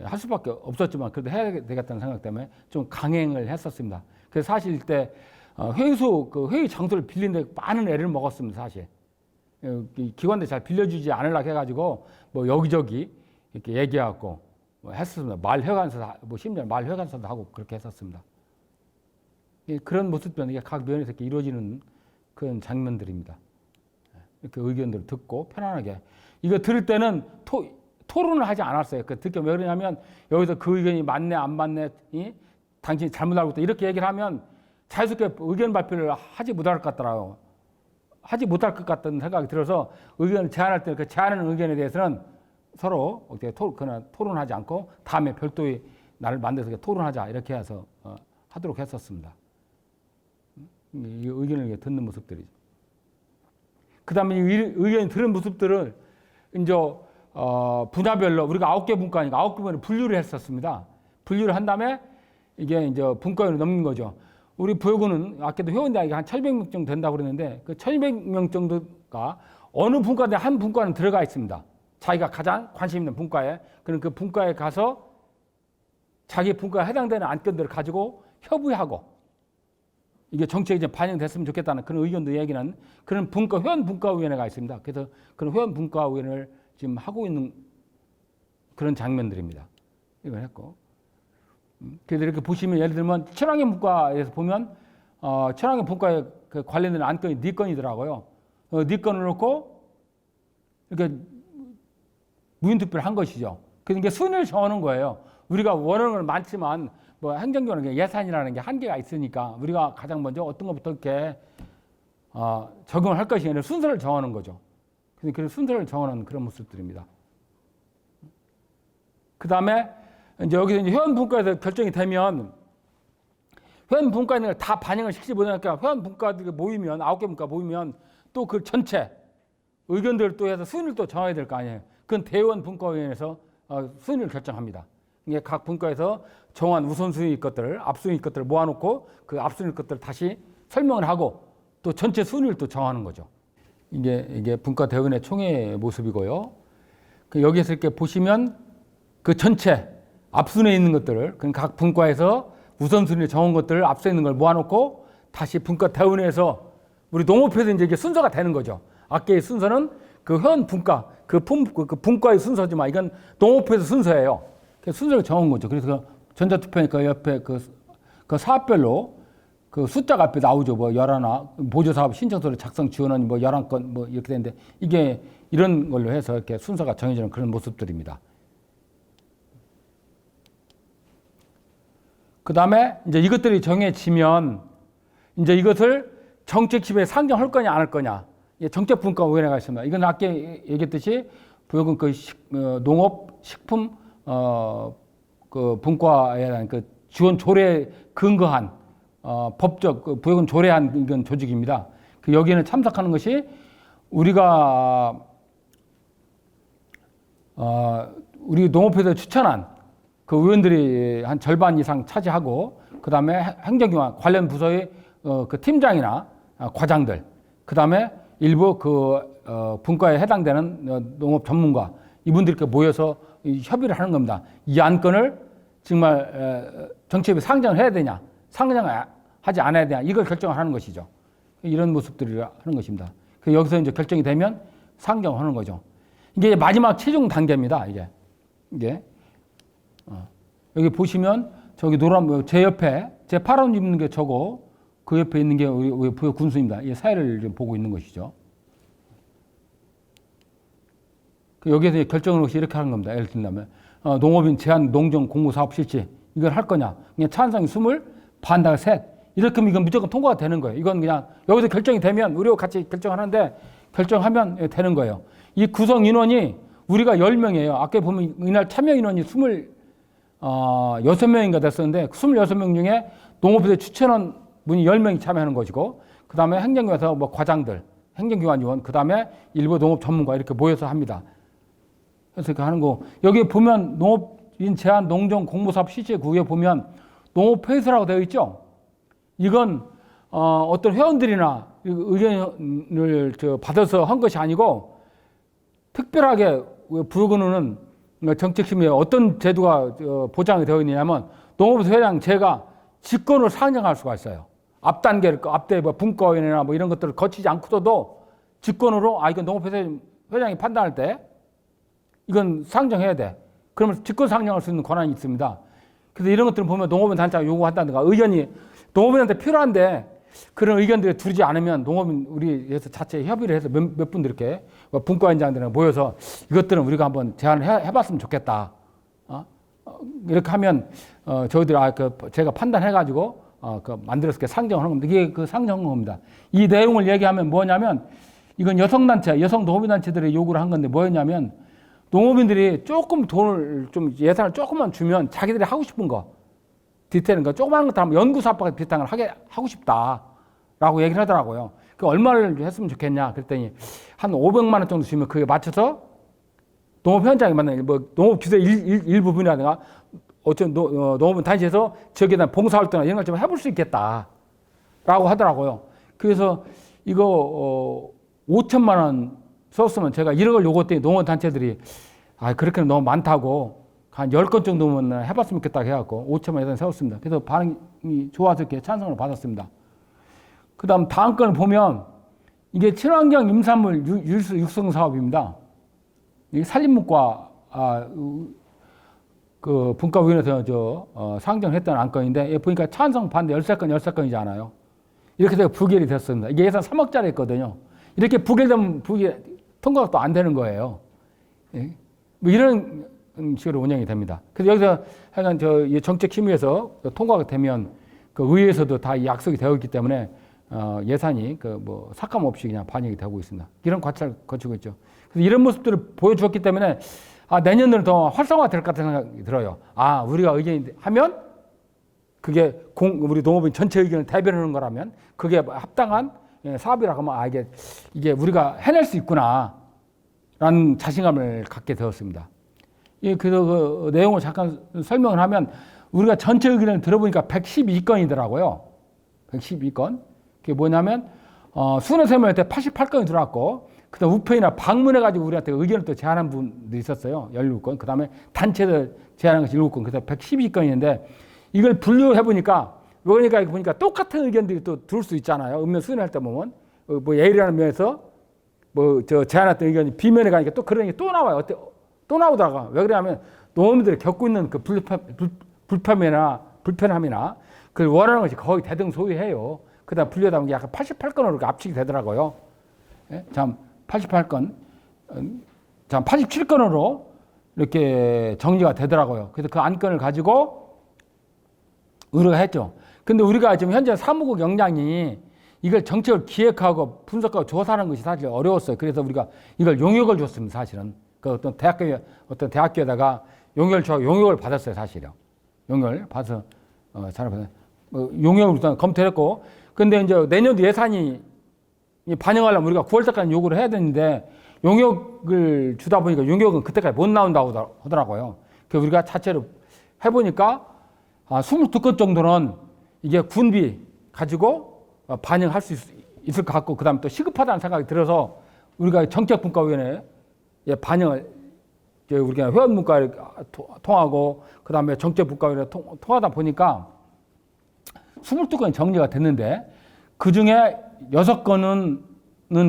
할 수밖에 없었지만 그래도 해야 되겠다는 생각 때문에 좀 강행을 했었습니다. 그래서 사실 이때 회의 장소를 빌리는데 많은 애를 먹었습니다. 사실 기관들 잘 빌려주지 않으려고 해가지고 뭐 여기저기 이렇게 얘기하고 했었습니다. 말회관서, 심지어 말회관서도 하고 그렇게 했었습니다. 그런 모습들은 이게 각 면에서 이렇게 이루어지는 그런 장면들입니다. 이렇게 의견들을 듣고 편안하게. 이거 들을 때는 토론을 하지 않았어요. 듣게 왜 그러냐면 여기서 그 의견이 맞네, 안 맞네, 당신이 잘못 알고 있다, 이렇게 얘기를 하면 자연스럽게 의견 발표를 하지 못할 것 같더라고요. 하지 못할 것 같다는 생각이 들어서 의견을 제안할 때 그 제안하는 의견에 대해서는 서로 어떻게 토론하지 않고 다음에 별도의 날을 만들어서 토론하자 이렇게 해서 하도록 했었습니다. 이 의견을 듣는 모습들이죠. 그 다음에 의견 들은 모습들을 이제 분야별로 우리가 9개 분과니까 9개 분야를 분류를 했었습니다. 분류를 한 다음에 이게 이제 분과위로 넘긴 거죠. 우리 부여구는 아까도 회원들이 한 1,200명 정도 된다고 그랬는데 그 1,200명 정도가 어느 분과든 한 분과는 들어가 있습니다. 자기가 가장 관심 있는 분과에, 그럼 그 분과에 가서 자기 분과에 해당되는 안건들을 가지고 협의하고 이게 정책이 이제 반영됐으면 좋겠다는 그런 의견도 얘기는 그런 회원 분과위원회가 있습니다. 그래서 그런 회원 분과위원회를 지금 하고 있는 그런 장면들입니다. 이걸 했고. 그래서 이렇게 보시면 예를 들면 친환경 분과에서 보면 친환경 분과에 관련된 안건이 4건이더라고요. 4건을 놓고 이렇게 무인투표를 한 것이죠. 그러니까 순위를 정하는 거예요. 우리가 원하는 건 많지만 뭐 행정적으로 예산이라는 게 한계가 있으니까 우리가 가장 먼저 어떤 것부터 이렇게 적용을 할 것이 아니라 순서를 정하는 거죠. 그래서 순서를 정하는 그런 모습들입니다. 그 다음에 이제 여기서 이제 회원분과에서 결정이 되면 회원분과인을 다 반영을 시키지 못하니까 회원분과들이 모이면 9개 분과 모이면 또 그 전체 의견들을 또 해서 순위를 또 정해야 될 거 아니에요. 그건 대의원분과위원회에서 순위를 결정합니다. 이게 각 분과에서 정한 우선순위 것들을 앞순위 것들을 모아놓고 그 앞순위 것들을 다시 설명을 하고 또 전체 순위를 또 정하는 거죠. 이게 분과 대의원의 총회 모습이고요. 여기에서 이렇게 보시면 그 전체 앞순위에 있는 것들을 각 분과에서 우선순위를 정한 것들을 앞서 있는 걸 모아놓고 다시 분과 대의원에서 우리 농업회에서 이제 이게 순서가 되는 거죠. 아까의 순서는 그 회원 분과 그 분과의 순서지만 이건 농업회에서 순서예요. 순서를 정한 거죠. 그래서 전자투표니까 옆에 그 사업별로 그 숫자가 앞에 나오죠. 뭐 11, 보조사업 신청서를 작성 지원하니 뭐 11건 뭐 이렇게 되는데 이게 이런 걸로 해서 이렇게 순서가 정해지는 그런 모습들입니다. 그 다음에 이제 이것들이 정해지면 이제 이것을 정책집에 상정할 거냐 안 할 거냐. 정책분과위원회가 있습니다. 이건 아까 얘기했듯이 부여금 그 농업, 식품, 그 분과에 대한 그 지원 조례에 근거한 법적 그 부여금 조례한 이건 조직입니다. 여기에는 참석하는 것이 우리가 우리 농업회에서 추천한 그 의원들이 한 절반 이상 차지하고 그 다음에 행정기관 관련 부서의 그 팀장이나 과장들 그 다음에 일부 그 분과에 해당되는 농업 전문가 이분들께 모여서 협의를 하는 겁니다. 이 안건을 정말 정치협에 상정을 해야 되냐 상정을 하지 않아야 되냐 이걸 결정을 하는 것이죠. 이런 모습들을 하는 것입니다. 여기서 이제 결정이 되면 상정하는 거죠. 이게 마지막 최종 단계입니다. 이게 여기 보시면 저기 노란 제 옆에 제 파란 입는 게 저거 그 옆에 있는 게 우리 부여 군수입니다. 이 사회를 좀 보고 있는 것이죠. 여기에서 결정을 이렇게 하는 겁니다. 예를 들면 농업인 제한 농정 공모 사업 실시 이걸 할 거냐? 그냥 찬성이 20, 반대가 3. 이렇게 하면 이건 무조건 통과가 되는 거예요. 이건 그냥 여기서 결정이 되면 우리와 같이 결정하는데 결정하면 되는 거예요. 이 구성 인원이 우리가 10명이에요. 아까 보면 이날 참여 인원이 26명인가 됐었는데 26명 중에 농업부에 추천한 분이 10명이 참여하는 것이고 그 다음에 행정기관에서 뭐 과장들, 행정기관 요원, 그 다음에 일부 농업 전문가 이렇게 모여서 합니다. 그래서 이렇게 하는 거. 여기 보면 농업인 제한 농정 공모사업 실시 구역에 보면 농업회의소라고 되어 있죠. 이건 어떤 회원들이나 의견을 받아서 한 것이 아니고 특별하게 부여금은 정책심의에 어떤 제도가 보장이 되어 있느냐면 농업회의소 회장 제가 직권으로 상정할 수가 있어요. 앞단계를 앞대 분과위원회나 뭐 이런 것들을 거치지 않고도 직권으로 이건 농업회의소 회장이 판단할 때 이건 상정해야 돼. 그러면 직권 상정할 수 있는 권한이 있습니다. 그래서 이런 것들을 보면 농업인 단체가 요구한다든가 의견이 농업인한테 필요한데 그런 의견들이 두지 않으면 농업인 우리에서 자체 협의를 해서 몇 분들 이렇게 분과위원장들이랑 모여서 이것들은 우리가 한번 제안을 해봤으면 좋겠다. 이렇게 하면 저희들이 제가 판단해가지고 만들어서 이렇게 상정하는 겁니다. 이게 그 상정한 겁니다. 이 내용을 얘기하면 뭐냐면 이건 여성단체, 여성 농업인단체들이 요구를 한 건데 뭐였냐면 농업인들이 조금 돈을 좀 예산을 조금만 주면 자기들이 하고 싶은 거 디테일인 거 조그마한 것들 하면 연구소 합박 비슷한 걸 하고 싶다라고 얘기를 하더라고요. 그 얼마를 했으면 좋겠냐 그랬더니 한 500만 원 정도 주면 그에 맞춰서 농업 현장에 맞는 뭐 농업 규제 일부분이라든가 어떤 농업인 단체에서 저기에 대한 봉사활동이나 이런 걸 좀 해볼 수 있겠다라고 하더라고요. 그래서 이거 5천만 원 썼으면 제가 1억을 요구했더니 농업 단체들이 그렇게는 너무 많다고 한 10건 정도면 해봤으면 좋겠다고 해갖고 5천만 예산 세웠습니다. 그래서 반응이 좋아서 이렇게 찬성을 받았습니다. 그 다음 다음 건을 보면 이게 친환경 임산물 육성 사업입니다. 이게 산림문과 그 분과위원회에서 상정했던 안건인데 보니까 찬성 반대 13건이잖아요. 이렇게 해서 부결이 됐습니다. 이게 예산 3억짜리였거든요. 이렇게 부결되면 통과가 또 안 되는 거예요. 예? 뭐 이런 식으로 운영이 됩니다. 그래서 여기서 하여간 저 정책심의에서 통과가 되면 그 의회에서도 다 약속이 되어 있기 때문에 예산이 그 뭐 삭감 없이 그냥 반영이 되고 있습니다. 이런 과차를 거치고 있죠. 그래서 이런 모습들을 보여주었기 때문에 내년도는 더 활성화될 것 같은 생각이 들어요. 우리가 의견이 하면 그게 우리 농업인 전체 의견을 대변하는 거라면 그게 합당한 사업이라고 하면 이게 우리가 해낼 수 있구나라는 자신감을 갖게 되었습니다. 그래서 그 내용을 잠깐 설명을 하면 우리가 전체 의견을 들어보니까 112건이더라고요. 112건. 그게 뭐냐면 순회설명회 때 88건이 들어왔고 그다음 우편이나 방문해가지고 우리한테 의견을 또 제안한 분도 있었어요. 16건. 그 다음에 단체들 제안한 것이 7건. 그래서 112건인데 이걸 분류해보니까 그러니까 보니까 똑같은 의견들이 또 들을 수 있잖아요. 음면 수행할 때 보면 뭐 예의라는 면에서 뭐 저 제안했던 의견이 비면에 가니까 또 그런 게 또 나와요. 또 나오다가 왜 그러냐면 농민들이 겪고 있는 그 불편함이나 그걸 원하는 것이 거의 대등소이해요. 그다음 분류하다 보니 약간 88건으로 압축이 되더라고요. 예? 참 88건, 참 87건으로 이렇게 정리가 되더라고요. 그래서 그 안건을 가지고 의뢰가 했죠. 근데 우리가 지금 현재 사무국 역량이 이걸 정책을 기획하고 분석하고 조사하는 것이 사실 어려웠어요. 그래서 우리가 이걸 용역을 줬습니다. 사실은 그 어떤 대학교에다가 용역을 받았어요. 사실요. 용역을 받아서 용역을 일단 검토했고, 근데 이제 내년도 예산이 반영하려면 우리가 9월달까지 요구를 해야 되는데 용역을 주다 보니까 용역은 그때까지 못 나온다고 하더라고요. 그래서 우리가 자체로 해보니까 22건 정도는 이게 군비 가지고 반영할 수 있을 것 같고, 그 다음에 또 시급하다는 생각이 들어서 우리가 정책분과위원회에 반영을 우리가 회원문과를 통하고 그 다음에 정책분과위원회 통하다 보니까 22건이 정리가 됐는데 그 중에 6건은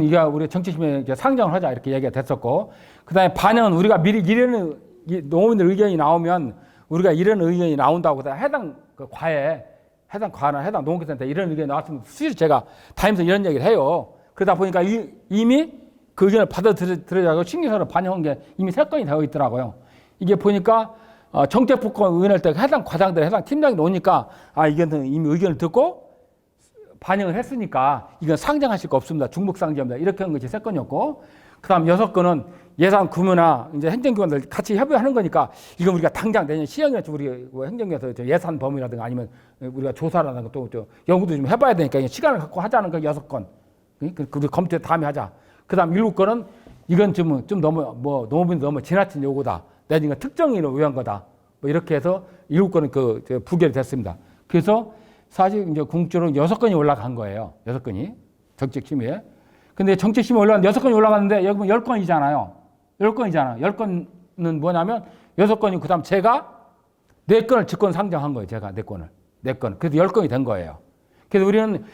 이게 우리 정책심의에 상정을 하자 이렇게 얘기가 됐었고, 그 다음에 반영은 우리가 미리 이런 농민들 의견이 나오면 우리가 이런 의견이 나온다고 해당 과에 해당 과나 해당 농업기센터 이런 의견이 나왔으면 수시로 제가 다니면서 이런 얘기를 해요. 그러다 보니까 이미 그 의견을 받아들여자고 신규서를 반영한 게 이미 3건이 되어 있더라고요. 이게 보니까 정책분과 의원할 때 해당 과장들, 해당 팀장이 오니까 이건 이미 의견을 듣고 반영을 했으니까 이건 상정하실 거 없습니다. 중복상정입니다. 이렇게 한 것이 3건이었고, 그 다음 6건은 예산 구매나 이제 행정기관들 같이 협의하는 거니까 이건 우리가 당장 내년 시행에 우리 행정기관에서 예산 범위라든가 아니면 우리가 조사라든가 또 연구도 좀 해봐야 되니까 시간을 갖고 하자는 거 6건. 우리 검토 다음에 하자. 그 다음 7건은 이건 좀 너무 농업인들 너무 지나친 요구다. 내지는 특정인을 위한 거다. 뭐 이렇게 해서 7건은 부결이 됐습니다. 그래서 사실 이제 궁극적으로 6건이 올라간 거예요. 6건이 정책심의에. 근데 정책심의에 올라간 6건이 올라갔는데 여기 보면 10건이잖아요. 10건이잖아. 10건은 뭐냐면 6건이 그다음 제가 4건을 직권 상정한 거예요. 제가 4건을. 4건. 그래서 10건이 된 거예요. 그래서 우리는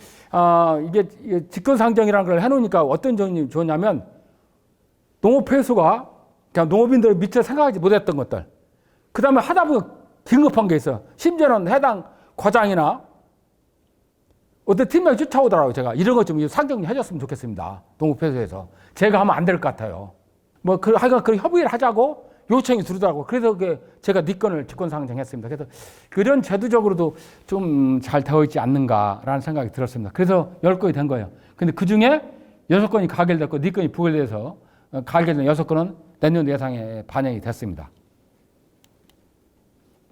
이게 직권 상정이라는 걸 해놓으니까 어떤 점이 좋냐면 농업회수가 그냥 농업인들 미처 생각하지 못했던 것들. 그 다음에 하다 보면 긴급한 게 있어. 심지어는 해당 과장이나 어떤 팀장이 쫓아오더라고요. 제가 이런 것 좀 상정 해줬으면 좋겠습니다. 농업회수에서. 제가 하면 안 될 것 같아요. 하여간 그 협의를 하자고 요청이 들어오더라고요. 그래서 제가 네 건을 직권 상정했습니다. 그래서 그런 제도적으로도 좀 잘 되어 있지 않는가라는 생각이 들었습니다. 그래서 10건이 된 거예요. 근데 그 중에 6건이 가결됐고 4건이 부결돼서 가결된 6건은 내년 예산에 반영이 됐습니다.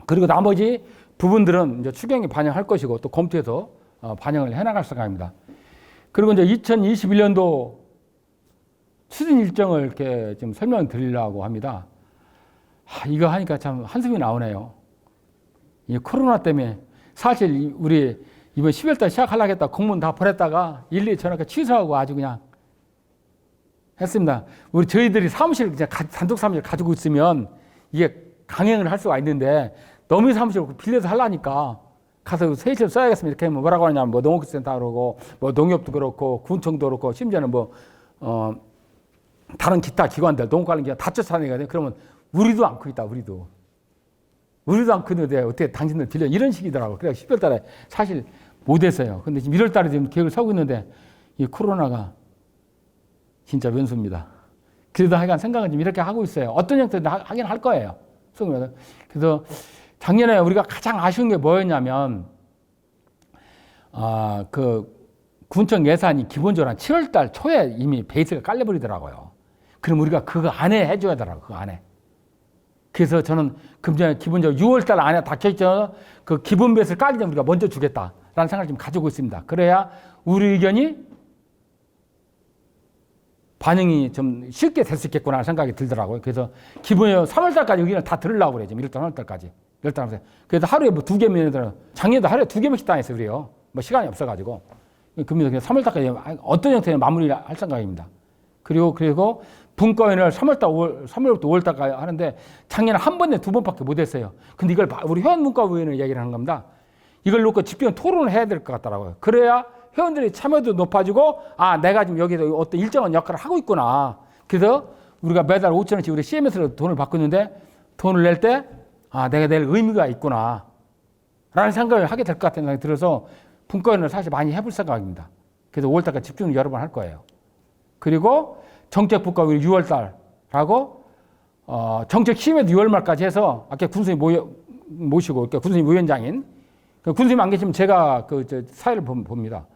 그리고 나머지 부분들은 이제 추경에 반영할 것이고 또 검토해서 반영을 해나갈 생각입니다. 그리고 이제 2021년도 추진 일정을 이렇게 좀 설명드리려고 합니다. 이거 하니까 참 한숨이 나오네요. 이 코로나 때문에 사실 우리 이번 10월달 시작하려고 했다 공문 다 보냈다가 일일이 전화가 취소하고 아주 그냥 했습니다. 저희들이 사무실 그냥 단독 사무실 가지고 있으면 이게 강행을 할 수가 있는데 너무 사무실 빌려서 하려니까 가서 세실 써야겠습니다. 이렇게 하면 뭐라고 하냐면 농업센터 그러고 농협도 그렇고 군청도 그렇고 심지어는 다른 기타 기관들 농업관련 다 쫓아내거든요. 그러면 우리도 않고 있다. 우리도 않고 있는데 어떻게 당신들 빌려 이런 식이더라고요. 그래서 10월 달에 사실 못했어요. 근데 지금 1월 달에 지금 계획을 세우고 있는데 이 코로나가 진짜 변수입니다. 그래도 하여간 생각은 좀 이렇게 하고 있어요. 어떤 형태든 하긴 할 거예요. 그래서 작년에 우리가 가장 아쉬운 게 뭐였냐면, 그 군청 예산이 기본적으로 한 7월 달 초에 이미 베이스가 깔려버리더라고요. 그럼 우리가 그거 안에 해줘야 되더라고요. 그 안에. 그래서 저는 기본적으로 6월 달 안에 닥쳐있죠. 그 기본 베이스를 깔기 전에 우리가 먼저 주겠다라는 생각을 좀 가지고 있습니다. 그래야 우리 의견이 반영이 좀 쉽게 될 수 있겠구나 생각이 들더라고요. 그래서 기본적으로 3월 달까지 의견을 다 들으려고 그래요. 지금 1월 달까지. 1월 달까지. 그래서 하루에 뭐 2개면, 작년에도 하루에 2개씩 당했어요. 그래요. 뭐 시간이 없어가지고. 그러면 3월 달까지 어떤 형태의 마무리를 할 생각입니다. 그리고 분과위원회를 3월부터 5월 달까지 하는데 작년에 한 번에 2번밖에 못 했어요. 근데 이걸 우리 회원문과위원회 얘기를 하는 겁니다. 이걸 놓고 집중 토론을 해야 될 것 같더라고요. 그래야 회원들이 참여도 높아지고, 내가 지금 여기서 어떤 일정한 역할을 하고 있구나. 그래서 우리가 매달 5,000원씩 우리 CMS로 돈을 받고 있는데 돈을 낼 때, 내가 낼 의미가 있구나. 라는 생각을 하게 될 것 같은 생각이 들어서 분과위원회를 사실 많이 해볼 생각입니다. 그래서 5월 달까지 집중을 여러 번 할 거예요. 그리고 정책분과위 6월 달하고, 정책심의도 6월 말까지 해서 아까 군수님 모시고, 그러니까 군수님 위원장인, 군수님 안 계시면 제가 사회를 봅니다.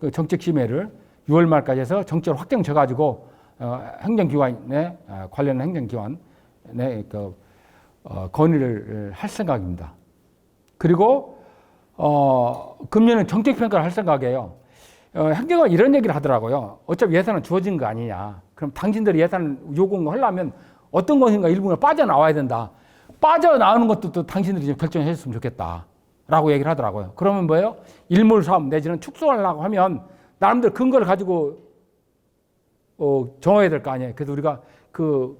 그 정책심의를 6월 말까지 해서 정책을 확정 져가지고 행정기관에 관련 행정기관에 건의를 할 생각입니다. 그리고 금년에 정책평가를 할 생각이에요. 행정관 이런 얘기를 하더라고요. 어차피 예산은 주어진 거 아니냐. 그럼 당신들이 예산을 요구하려면 어떤 것인가 일부가 빠져나와야 된다. 빠져나오는 것도 또 당신들이 좀 결정해 줬으면 좋겠다. 라고 얘기를 하더라고요. 그러면 뭐예요? 일몰사업 내지는 축소하려고 하면 나름대로 근거를 가지고 정해야 될 거 아니에요. 그래서 우리가 그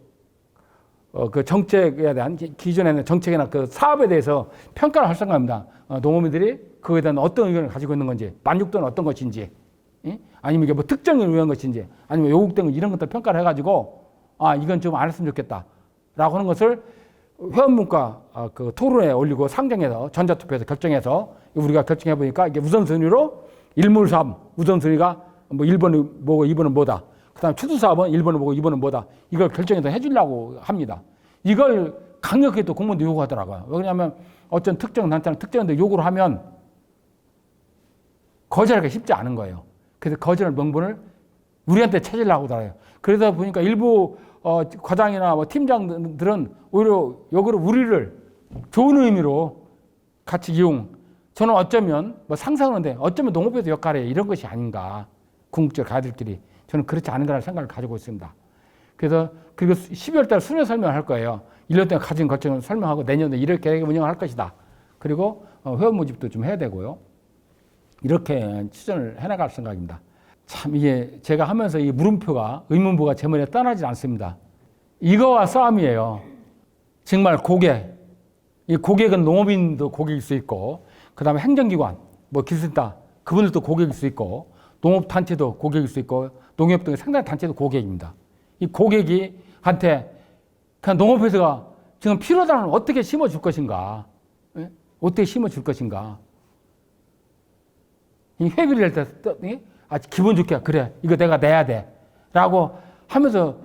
정책에 대한 기존에는 정책이나 그 사업에 대해서 평가를 할 생각입니다. 농업인들이 그거에 대한 어떤 의견을 가지고 있는 건지, 만족도는 어떤 것인지, 아니면 이게 뭐 특정을 위한 것인지, 아니면 요구된 것 이런 것들 평가를 해가지고 이건 좀 안 했으면 좋겠다. 라고 하는 것을 회원문과 그 토론에 올리고 상정해서 전자투표에서 결정해서 우리가 결정해 보니까 이게 우선순위로 1물3 우선순위가 뭐 1번은 뭐고 2번은 뭐다. 그 다음에 추수사업은 1번은 뭐고 2번은 뭐다. 이걸 결정해서 해주려고 합니다. 이걸 강력히 또 공무원도 요구하더라고요. 왜냐하면 어떤 특정 단체는 특정한데 요구를 하면 거절하기가 쉽지 않은 거예요. 그래서 거절 명분을 우리한테 찾으려고 하더라고요. 그러다 보니까 일부 과장이나 뭐 팀장들은 오히려 여기로 우리를 좋은 의미로 같이 이용. 저는 어쩌면 뭐 상상하는데 어쩌면 농업에서 역할에 이런 것이 아닌가. 궁극적 가야들끼리 저는 그렇지 않은가라는 생각을 가지고 있습니다. 그래서 그리고 12월 달 순회 설명을 할 거예요. 1년 동안 가진 결정을 설명하고 내년에 이렇게 운영을 할 것이다. 그리고 회원 모집도 좀 해야 되고요. 이렇게 추진을 해나갈 생각입니다. 참 이게 제가 하면서 이 물음표가 의문부가 제 머리에 떠나지 않습니다. 이거와 싸움이에요. 정말 고객. 이 고객은 농업인도 고객일 수 있고, 그 다음에 행정기관, 뭐 기술센터, 그분들도 고객일 수 있고, 농업단체도 고객일 수 있고, 농협 등의 생산단체도 고객입니다. 이 고객이 한테 그냥 농업회사가 지금 필요하다면 어떻게 심어줄 것인가? 예? 어떻게 심어줄 것인가? 이 회비를 낼 때, 기분 좋게, 그래, 이거 내가 내야 돼. 라고 하면서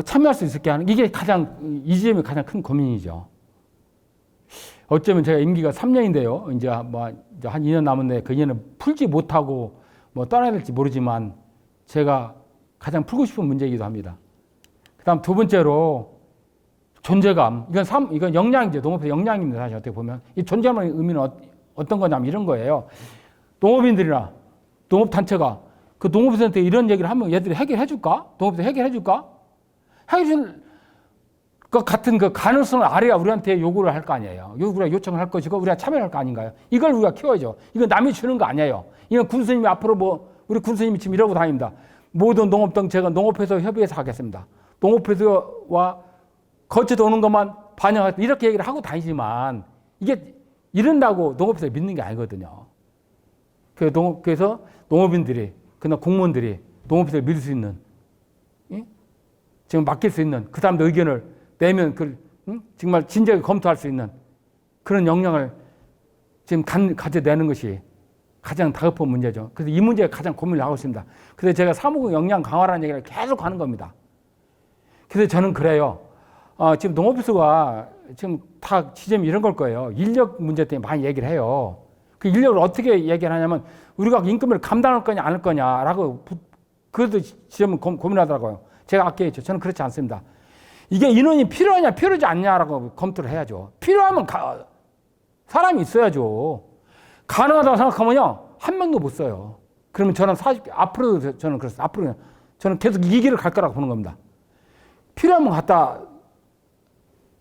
참여할 수 있게 하는, 이게 이 지점이 가장 큰 고민이죠. 어쩌면 제가 임기가 3년인데요. 이제 한 2년 남았는데 그 2년을 풀지 못하고 뭐 떠나야 될지 모르지만 제가 가장 풀고 싶은 문제이기도 합니다. 그 다음 두 번째로 존재감. 이건 역량이죠. 농업에서 역량입니다. 사실 어떻게 보면. 이 존재감의 의미는 어떤 거냐면 이런 거예요. 농업인들이나 농업단체가 그 농업센터에 이런 얘기를 하면 얘들이 해결해 줄까? 농업에서 해결해 줄까? 해줄 것 같은 그 가능성을 아래야 우리한테 요구를 할 거 아니에요. 우리가 요청을 할 것이고 우리가 참여를 할 거 아닌가요? 이걸 우리가 키워야죠. 이건 남이 주는 거 아니에요. 이건 군수님이 앞으로 우리 군수님이 지금 이러고 다닙니다. 모든 농업정책은 농업회사 협의해서 하겠습니다. 농업회사와 거쳐서 오는 것만 반영해서 이렇게 얘기를 하고 다니지만 이게 이런다고 농업회사 믿는 게 아니거든요. 그래서 농업인들이, 그나 공무원들이 농업회사를 믿을 수 있는, 지금 맡길 수 있는 그 사람들 의견을 내면 정말 진지하게 검토할 수 있는 그런 역량을 지금 가져내는 것이 가장 다급한 문제죠. 그래서 이 문제가 가장 고민을 하고 있습니다. 그래서 제가 사무국 역량 강화라는 얘기를 계속 하는 겁니다. 그래서 저는 그래요. 지금 농업부가 지금 다 지점이 이런 걸 거예요. 인력 문제 때문에 많이 얘기를 해요. 그 인력을 어떻게 얘기를 하냐면 우리가 임금을 감당할 거냐 안 할 거냐라고 그것도 지점은 고민하더라고요. 제가 아까 했죠. 저는 그렇지 않습니다. 이게 인원이 필요하냐 필요하지 않냐라고 검토를 해야죠. 필요하면 사람이 있어야죠. 가능하다고 생각하면요. 한 명도 못 써요. 그러면 저는 앞으로도 저는 그렇습니다. 앞으로 저는 계속 이 길을 갈 거라고 보는 겁니다. 필요하면 갖다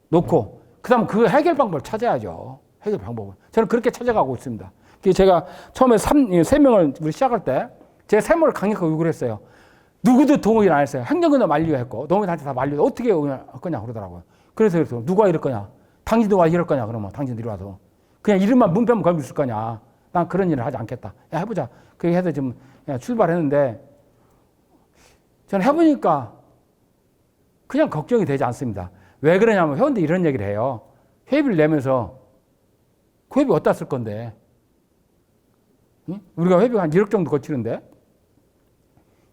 놓고 그다음 그 해결 방법을 찾아야죠. 해결 방법을. 저는 그렇게 찾아가고 있습니다. 제가 처음에 3명을 우리 시작할 때 제가 3명을 강력하게 요구를 했어요. 누구도 동의를 안 했어요. 행정관도 만류했고 농민한테 다 만류. 어떻게 할 거냐 그러더라고요. 그래서 누가 이럴 거냐. 당신도 와 이럴 거냐 그러면 당신들이 와서. 그냥 이름만 문표만 걸고 있을 거냐. 난 그런 일을 하지 않겠다. 야 해보자. 그렇게 해서 지금 출발했는데 저는 해보니까 그냥 걱정이 되지 않습니다. 왜 그러냐면 회원들이 이런 얘기를 해요. 회비를 내면서 그 회비 어디다 쓸 건데? 응? 우리가 회비가 한 1억 정도 거치는데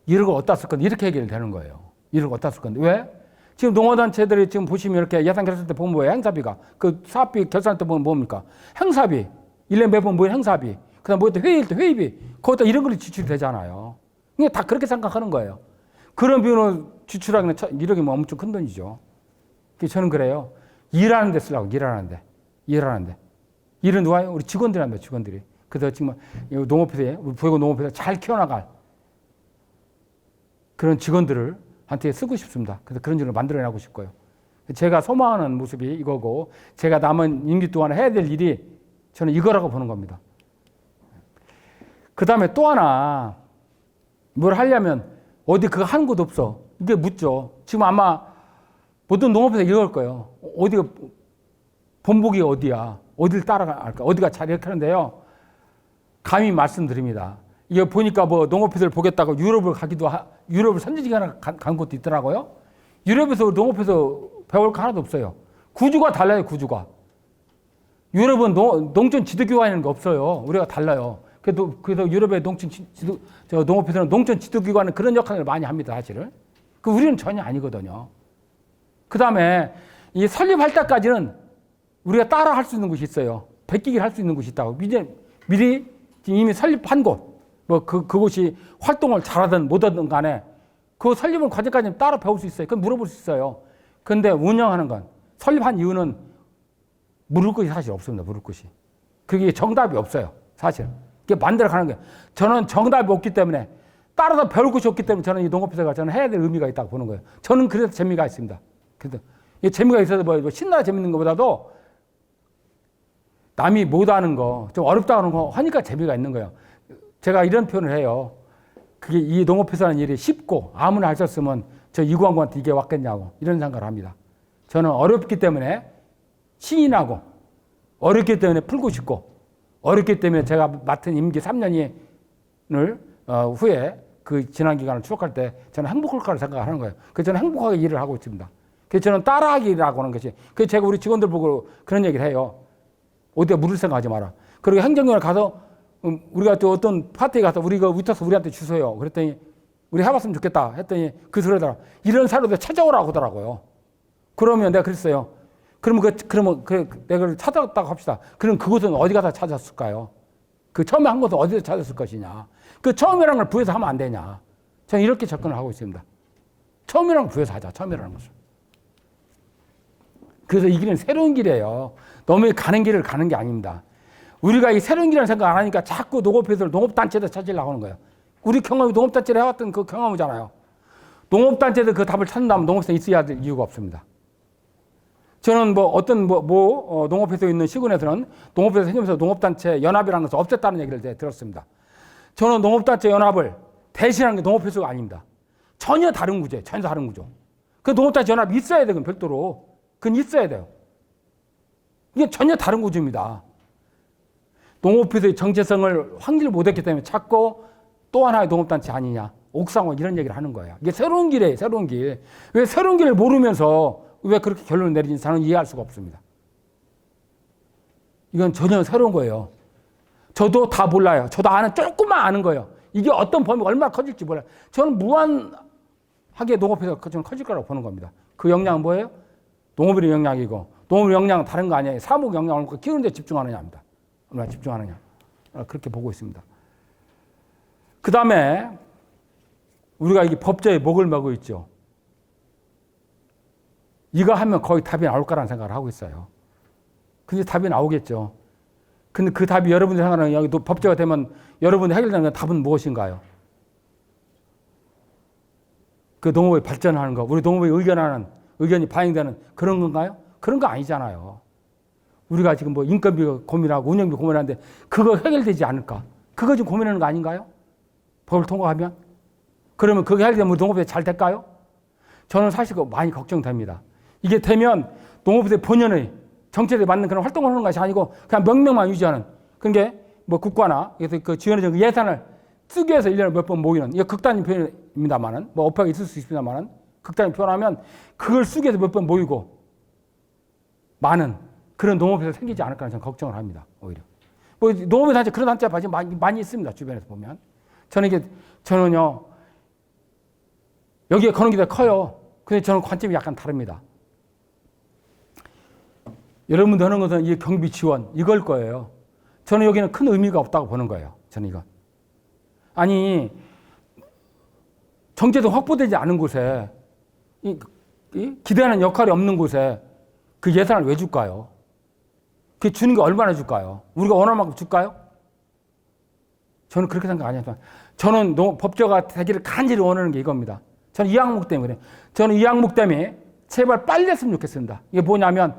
1억을 어디다 쓸 건데? 이렇게 얘기를 되는 거예요. 1억 어디다 쓸 건데? 왜? 지금 농어단체들이 지금 보시면 이렇게 예산 결산 때 보면 뭐예요? 행사비가. 그 사업비 결산 때 보면 뭡니까? 행사비. 1년에 매번 뭐예요? 행사비. 그 다음 뭐였다? 회의일 때 회의비. 거기다 이런 걸로 지출이 되잖아요. 그냥 다 그렇게 생각하는 거예요. 그런 비용을 지출하기는 1억이면 엄청 큰 돈이죠. 저는 그래요. 일하는 데 쓰려고, 일하는 데. 일은 누가 해요? 우리 직원들이 합니다, 직원들이. 그래서 지금 농업회사에, 우리 보육원 농업회사 잘 키워나갈 그런 직원들을 한테 쓰고 싶습니다. 그래서 그런 일을 만들어내고 싶고요. 제가 소망하는 모습이 이거고, 제가 남은 임기 동안에 해야 될 일이 저는 이거라고 보는 겁니다. 그 다음에 또 하나, 뭘 하려면 어디 그거 하는 것도 없어. 이게 묻죠. 지금 아마 모든 농업회사 이럴 거예요. 어디가, 본보기 어디야? 어디를 따라갈까? 어디가 잘 이렇게 하는데요. 감히 말씀드립니다. 이게 보니까 뭐 농업회사를 보겠다고 유럽을 선진지가 간 곳도 있더라고요. 유럽에서 농업회사 배울 거 하나도 없어요. 구조가 달라요, 구조가. 유럽은 농촌 지도기관이라는 게 없어요. 우리가 달라요. 그래서 유럽의 농업회사는 농촌 지도기관은 그런 역할을 많이 합니다, 사실은. 우리는 전혀 아니거든요. 그 다음에 이 설립할 때까지는 우리가 따라 할 수 있는 곳이 있어요. 베끼기를 할 수 있는 곳이 있다고. 미리 이미 설립한 곳, 그곳이 활동을 잘하든 못하든 간에 그 설립은 과정까지 따라 배울 수 있어요. 그건 물어볼 수 있어요. 그런데 운영하는 건 설립한 이유는 물을 곳이 사실 없습니다. 물을 곳이. 그게 정답이 없어요. 사실. 그게 만들어 가는 거예요. 저는 정답이 없기 때문에 따라서 배울 곳이 없기 때문에 저는 이 농업회사가 저는 해야 될 의미가 있다고 보는 거예요. 저는 그래서 재미가 있습니다. 그래서 이 재미가 있어서 뭐 신나게 재밌는 것보다도 남이 못하는 거, 좀 어렵다 하는 거 하니까 재미가 있는 거예요. 제가 이런 표현을 해요. 그게 이 농업회사는 일이 쉽고 아무나 하셨으면 저 이구왕구한테 이게 왔겠냐고 이런 생각을 합니다. 저는 어렵기 때문에 신이 나고 어렵기 때문에 풀고 싶고 어렵기 때문에 제가 맡은 임기 3년을 후에 그 지난 기간을 추억할 때 저는 행복할 거라고 생각하는 거예요. 그래서 저는 행복하게 일을 하고 있습니다. 그래서 저는 따라하기라고 하는 것이 그래서 제가 우리 직원들 보고 그런 얘기를 해요. 어디가 물을 생각하지 마라. 그리고 행정관에 가서 우리가 또 어떤 파티에 가서 우리가 위탁서 우리한테 주세요. 그랬더니 우리 해봤으면 좋겠다 했더니 그 소리더라. 이런 사료들 찾아오라고 하더라고요. 그러면 내가 그랬어요. 그러면 내가 찾아왔다고 합시다. 그럼 그곳은 어디 가서 찾았을까요? 그 처음에 한 곳은 어디서 찾았을 것이냐. 그 처음이라는 걸 부여서 하면 안 되냐. 저는 이렇게 접근을 하고 있습니다. 처음이라는 걸 부여서 하자. 처음이라는 것을. 그래서 이 길은 새로운 길이에요. 너무 가는 길을 가는 게 아닙니다. 우리가 이 새로운 길이라는 생각 안 하니까 자꾸 농업회사를 농업단체에서 찾으려고 하는 거예요. 우리 경험이 농업단체를 해왔던 그 경험이잖아요. 농업단체에서 그 답을 찾는다면 농업회사 있어야 될 이유가 없습니다. 저는 농업회사에 있는 시군에서는 농업회사 생기면서 농업단체 연합이라는 것을 없앴다는 얘기를 들었습니다. 저는 농업단체 연합을 대신하는 게 농업회사가 아닙니다. 전혀 다른 구조예요. 전혀 다른 구조. 그 농업단체 연합이 있어야 돼요. 별도로. 그건 있어야 돼요. 이게 전혀 다른 구조입니다. 농업회사의 정체성을 확립을 못했기 때문에 자꾸 또 하나의 농업단체 아니냐. 옥상화 이런 얘기를 하는 거예요. 이게 새로운 길이에요. 새로운 길. 왜 새로운 길을 모르면서 왜 그렇게 결론을 내리는지 저는 이해할 수가 없습니다. 이건 전혀 새로운 거예요. 저도 다 몰라요. 저도 조금만 아는 거예요. 이게 어떤 범위가 얼마나 커질지 몰라요. 저는 무한하게 농업회사가 커질 거라고 보는 겁니다. 그 역량은 뭐예요? 농업인의 역량이고, 농업의 역량은 다른 거 아니에요. 사목 역량을 키우는 데 집중하느냐입니다. 얼마나 집중하느냐. 그렇게 보고 있습니다. 그 다음에 우리가 이게 법제에 목을 매고 있죠. 이거 하면 거의 답이 나올 거라는 생각을 하고 있어요. 근데 답이 나오겠죠. 근데 그 답이 여러분들 생각하는 여기 법제가 되면 여러분이 해결되는 답은 무엇인가요? 그 농업의 발전하는 거, 우리 농업의 의견이 반영되는 그런 건가요? 그런 거 아니잖아요. 우리가 지금 뭐 인건비 고민하고 운영비 고민하는데 그거 해결되지 않을까? 그거 좀 고민하는 거 아닌가요? 법을 통과하면? 그러면 그게 해결되면 우리 농업이 잘 될까요? 저는 사실 많이 걱정됩니다. 이게 되면 농업의 본연의 정책에 맞는 그런 활동을 하는 것이 아니고 그냥 명명만 유지하는 그런 게 뭐 국가나 그 지원의 예산을 쓰기 위해서 1년에 몇 번 모이는 이게 극단적인 표현입니다만은 뭐 오파가 있을 수 있습니다만은 극단적인 표현하면 그걸 쓰기 위해서 몇 번 모이고 많은 그런 농업에서 생기지 않을까 저는 걱정을 합니다. 오히려 뭐 농업의 단체 그런 단체가 많이 있습니다. 주변에서 보면 저는요 여기에 거는 게 더 커요. 근데 저는 관점이 약간 다릅니다. 여러분들 하는 것은 이 경비 지원 이걸 거예요. 저는 여기는 큰 의미가 없다고 보는 거예요. 저는 이건. 아니 정체도 확보되지 않은 곳에 기대하는 역할이 없는 곳에 그 예산을 왜 줄까요? 그 주는 게 얼마나 줄까요? 우리가 원하는 만큼 줄까요? 저는 그렇게 생각 안 해요. 저는 법제가 되기를 간절히 원하는 게 이겁니다. 저는 이 항목 때문에 그래요. 저는 이 항목 때문에 제발 빨리 했으면 좋겠습니다. 이게 뭐냐면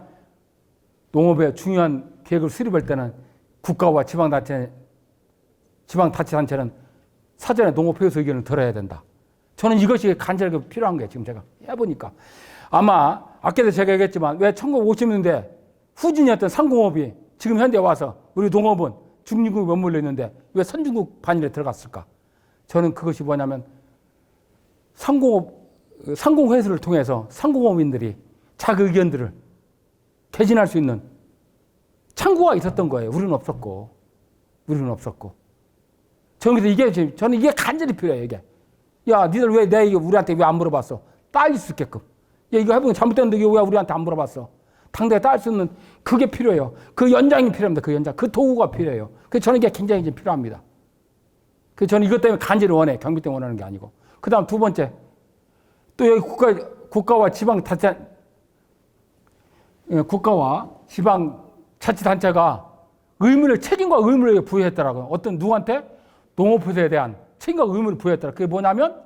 농업의 중요한 계획을 수립할 때는 국가와 지방자치단체는 사전에 농업회의소 의견을 들어야 된다. 저는 이것이 간절하게 필요한 거예요. 지금 제가 해보니까. 아마 아까도 제가 얘기했지만 왜 1950년대 후진이었던 상공업이 지금 현대 와서 우리 농업은 중진국에 머물러 있는데 왜 선진국 반열에 들어갔을까? 저는 그것이 뭐냐면 상공회의소를 통해서 상공업인들이 자기 의견들을 개진할 수 있는 창구가 있었던 거예요. 우리는 없었고. 저는 이게 간절히 필요해요, 이게. 야, 니들 왜 우리한테 왜 안 물어봤어? 따질 수 있게끔. 야, 이거 해보면 잘못됐는데 왜 우리한테 안 물어봤어? 당대에 따질 수 있는 그게 필요해요. 그 연장이 필요합니다, 그 연장. 그 도구가 필요해요. 그래서 저는 이게 굉장히 필요합니다. 그래서 저는 이것 때문에 간절히 원해. 경비 때문에 원하는 게 아니고. 그 다음 두 번째. 또 여기 국가와 지방자치단체가 책임과 의무를 부여했더라고요. 어떤 누구한테? 농업회사에 대한 책임과 의무를 부여했더라. 그게 뭐냐면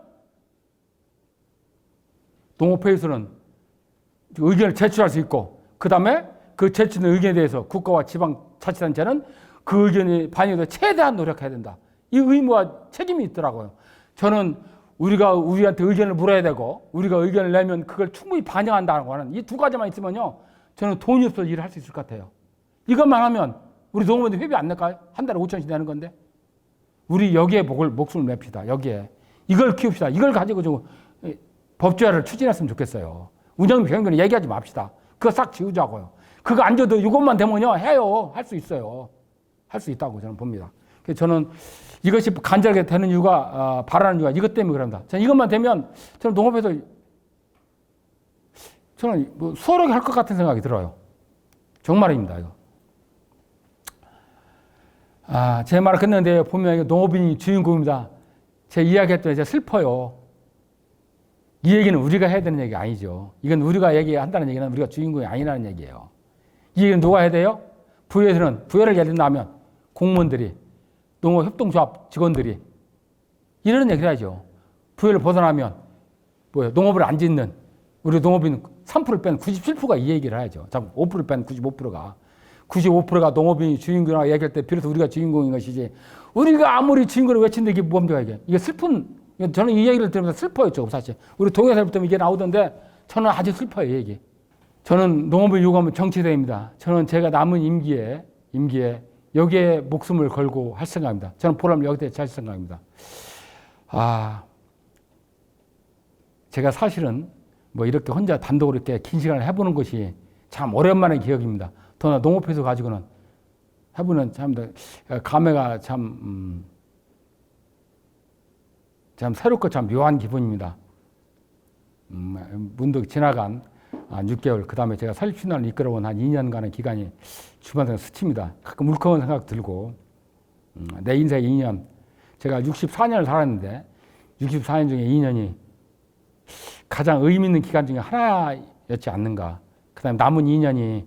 농업회의소는 의견을 제출할 수 있고 그 다음에 그 제출된 의견에 대해서 국가와 지방자치단체는 그 의견이 반영돼서 최대한 노력해야 된다. 이 의무와 책임이 있더라고요. 저는 우리한테 의견을 물어야 되고 우리가 의견을 내면 그걸 충분히 반영한다고 하는 이 두 가지만 있으면요. 저는 돈이 없어서 일을 할 수 있을 것 같아요. 이것만 하면 우리 농업원들 회비 안 낼까요? 한 달에 5천씩 내는 건데. 우리 여기에 목숨을 냅시다. 여기에. 이걸 키웁시다. 이걸 가지고 좀 법제화를 추진했으면 좋겠어요. 운영비 경비는 얘기하지 맙시다. 그거 싹 지우자고요. 그거 안 줘도 이것만 되면요. 해요. 할 수 있어요. 할 수 있다고 저는 봅니다. 그래서 저는 이것이 간절하게 되는 이유가 바라는 이유가 이것 때문에 그럽니다. 저는 이것만 되면 저는 농업에서 저는 뭐 수월하게 할 것 같은 생각이 들어요. 정말입니다. 이거. 제 말을 끝냈는데 보면 농업인이 주인공입니다. 제 이야기했더니 제가 슬퍼요. 이 얘기는 우리가 해야 되는 얘기가 아니죠. 이건 우리가 얘기한다는 얘기는 우리가 주인공이 아니라는 얘기예요. 이 얘기는 누가 해야 돼요? 부여를 예를 들면 공무원들이 농업협동조합 직원들이 이런 얘기를 해야죠. 부여를 벗어나면 농업을 안 짓는 우리 농업인 3%를 뺀 97%가 이 얘기를 해야죠. 5%를 뺀 95%가 농업인이 주인공이라고 얘기할 때 비로소 우리가 주인공인 것이지 우리가 아무리 주인공을 외친데 이게 뭡니까 이게. 이게 저는 이 얘기를 들으면서 슬퍼요. 조금 사실. 우리 동해살부터 이게 나오던데 저는 아주 슬퍼요. 이 얘기. 저는 농업을 요구하면 정치대입니다. 저는 제가 남은 임기에 여기에 목숨을 걸고 할 생각입니다. 저는 보람을 여기에 잘 생각입니다. 제가 사실은 이렇게 혼자 단독으로 이렇게 긴 시간을 해보는 것이 참 오랜만의 기억입니다. 더나 농업회사 가지고는 해보는 참 감회가 참 새롭고 참 묘한 기분입니다. 문득 지나간 6개월, 그 다음에 제가 설립신앙을 이끌어온 한 2년간의 기간이 주변에서 스칩니다. 가끔 울컥한 생각 들고, 내 인생 2년, 제가 64년을 살았는데 64년 중에 2년이 가장 의미 있는 기간 중에 하나였지 않는가. 그 다음에 남은 2년이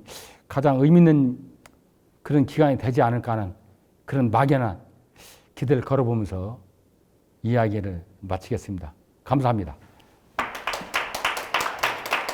가장 의미 있는 그런 기간이 되지 않을까 하는 그런 막연한 기대를 걸어보면서 이야기를 마치겠습니다. 감사합니다.